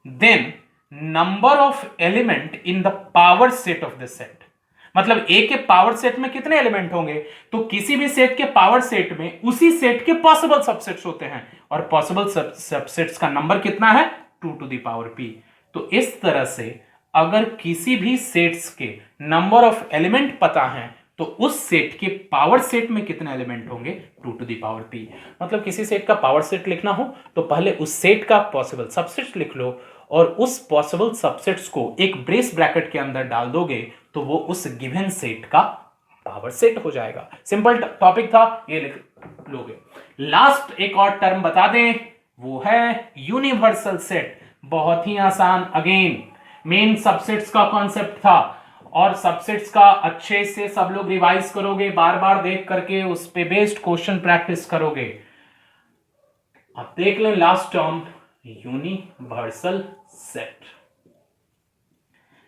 then number of element in the power set of the set. मतलब ए के पावर सेट में कितने एलिमेंट होंगे? तो किसी भी सेट के पावर सेट में उसी सेट के पॉसिबल सबसेट्स होते हैं और पॉसिबल सबसेट्स का नंबर कितना है? 2 to the power P। तो इस तरह से अगर किसी भी सेट्स के नंबर ऑफ एलिमेंट पता है तो उस सेट के पावर सेट में कितने एलिमेंट होंगे? 2 to the power P। मतलब किसी सेट का पावर सेट लिखना हो तो पहले उस सेट का पॉसिबल सबसेट लिख लो और उस पॉसिबल सबसेट्स को एक ब्रेस ब्रैकेट के अंदर डाल दोगे तो वो उस गिवन सेट का पावर सेट हो जाएगा। सिंपल टॉपिक था, ये लिख लोगे। लास्ट एक और टर्म बता दें, वो है यूनिवर्सल सेट। बहुत ही आसान, अगेन मेन सबसेट्स का कॉन्सेप्ट था और सबसेट्स का अच्छे से सब लोग रिवाइज करोगे, बार बार देख करके उस पे बेस्ड क्वेश्चन प्रैक्टिस करोगे। अब देख लें last term, universal set.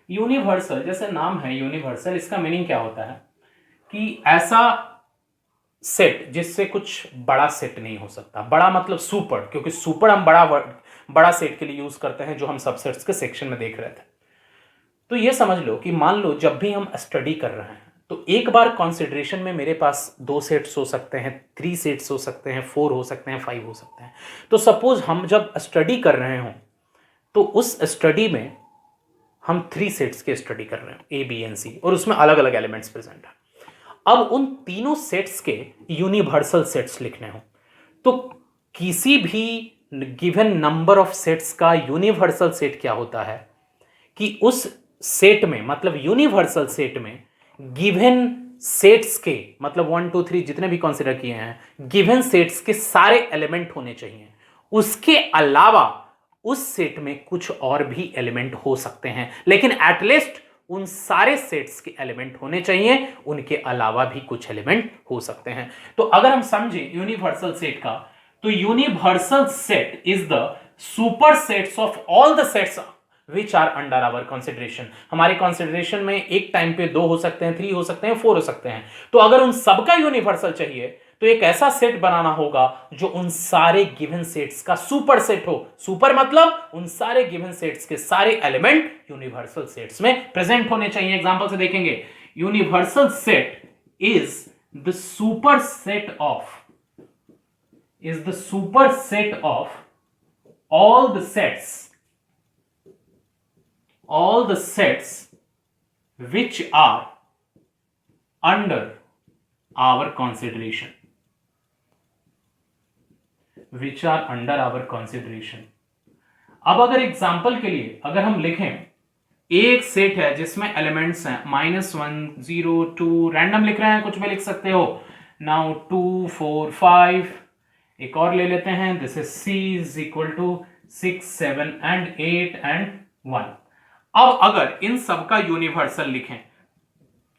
Universal, जैसे नाम है यूनिवर्सल, इसका मीनिंग क्या होता है कि ऐसा सेट जिससे कुछ बड़ा सेट नहीं हो सकता। बड़ा मतलब सुपर, क्योंकि सुपर हम बड़ा सेट के लिए यूज करते हैं जो हम सबसेट्स के सेक्शन में देख रहे थे। तो ये समझ लो कि मान लो जब भी हम स्टडी कर रहे हैं तो एक बार कंसिडरेशन में मेरे पास 2 सेट्स हो सकते हैं, 3 सेट्स हो सकते हैं, 4 हो सकते हैं, 5 हो सकते हैं। तो सपोज हम जब स्टडी कर रहे हों तो उस स्टडी में हम 3 सेट्स के स्टडी कर रहे हैं, A, B and C, और उसमें अलग अलग एलिमेंट्स प्रेजेंट हैं। अब उन तीनों सेट्स के यूनिवर्सल सेट्स लिखने हो तो किसी भी गिवन नंबर ऑफ सेट्स का यूनिवर्सल सेट क्या होता है कि उस सेट में, मतलब यूनिवर्सल सेट में गिवन सेट्स के, मतलब 1 2 3 जितने भी कंसीडर किए हैं, गिवन सेट्स के सारे एलिमेंट होने चाहिए। उसके अलावा उस सेट में कुछ और भी एलिमेंट हो सकते हैं, लेकिन एटलीस्ट उन सारे सेट्स के एलिमेंट होने चाहिए, उनके अलावा भी कुछ एलिमेंट हो सकते हैं। तो अगर हम समझे यूनिवर्सल सेट का, तो universal set is the super sets of all the sets which are under our consideration. हमारे कंसिडरेशन में एक टाइम पे 2 हो सकते हैं, 3 हो सकते हैं, 4 हो सकते हैं। तो अगर उन सबका यूनिवर्सल चाहिए तो एक ऐसा सेट बनाना होगा जो उन सारे गिवन सेट्स का सुपर सेट हो। सुपर मतलब उन सारे गिवन सेट्स के सारे एलिमेंट यूनिवर्सल सेट्स में प्रेजेंट होने चाहिए। एग्जांपल से देखेंगे, universal set is the super set of all the sets which are under our consideration, अब अगर एग्जाम्पल के लिए अगर हम लिखें, एक सेट है जिसमें एलिमेंट्स हैं -1 0 2, रैंडम लिख रहे हैं, कुछ भी लिख सकते हो। नाउ 2 4 5, एक और ले लेते हैं, this is C is equal to 6 7 and 8 and 1। अब अगर इन सब का यूनिवर्सल लिखें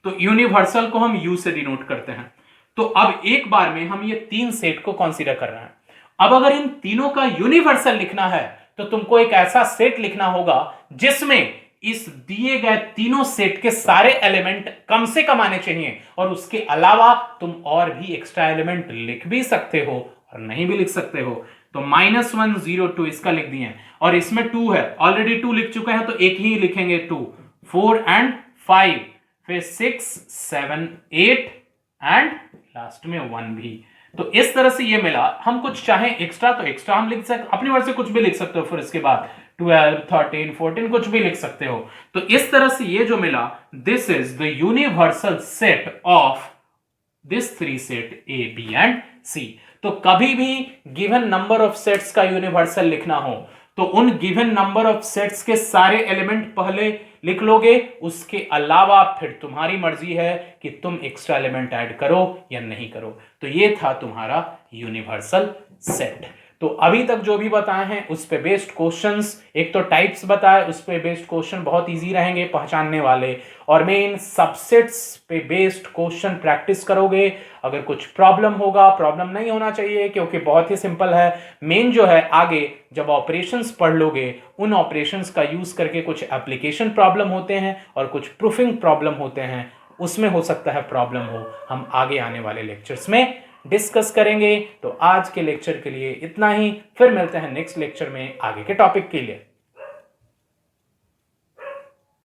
तो यूनिवर्सल को हम U से डिनोट करते हैं। तो अब एक बार में हम ये तीन सेट को कंसीडर कर रहे हैं। अब अगर इन तीनों का यूनिवर्सल लिखना है तो तुमको एक ऐसा सेट लिखना होगा जिसमें इस दिए गए तीनों सेट के सारे एलिमेंट कम से कम आने चाहिए, और उसके अलावा तुम और भी एक्स्ट्रा एलिमेंट लिख भी सकते हो और नहीं भी लिख सकते हो। तो -1 0 2 इसका लिख दिए, और इसमें 2 है, ऑलरेडी 2 लिख चुके हैं तो एक ही लिखेंगे 2 4 and 5, फिर 6 7 8 एंड लास्ट में 1 भी। तो इस तरह से ये मिला। हम कुछ चाहें एक्स्ट्रा तो एक्स्ट्रा हम लिख सकते, अपनी वर्ड से कुछ भी लिख सकते हो, फिर इसके बाद 12 13 14 कुछ भी लिख सकते हो। तो इस तरह से ये जो मिला, this is the universal set of this three set A B and C। तो कभी भी गिवन नंबर ऑफ सेट्स का यूनिवर्सल लिखना हो तो उन गिवन नंबर ऑफ सेट्स के सारे एलिमेंट पहले लिख लोगे, उसके अलावा फिर तुम्हारी मर्जी है कि तुम एक्स्ट्रा एलिमेंट ऐड करो या नहीं करो। तो ये था तुम्हारा यूनिवर्सल सेट। तो अभी तक जो भी बताए हैं उस पे बेस्ड क्वेश्चंस, एक तो टाइप्स बताए, उस पे बेस्ड क्वेश्चन बहुत इजी रहेंगे पहचानने वाले, और मेन सबसेट्स पे बेस्ड क्वेश्चन प्रैक्टिस करोगे। अगर कुछ प्रॉब्लम होगा, प्रॉब्लम नहीं होना चाहिए क्योंकि बहुत ही सिंपल है। मेन जो है आगे जब ऑपरेशंस पढ़ लोगे, उन ऑपरेशंस का यूज करके कुछ एप्लीकेशन प्रॉब्लम होते हैं और कुछ प्रूफिंग प्रॉब्लम होते हैं, उसमें हो सकता है प्रॉब्लम हो। हम आगे आने वाले लेक्चर्स में डिस्कस करेंगे। तो आज के लेक्चर के लिए इतना ही, फिर मिलते हैं नेक्स्ट लेक्चर में आगे के टॉपिक के लिए।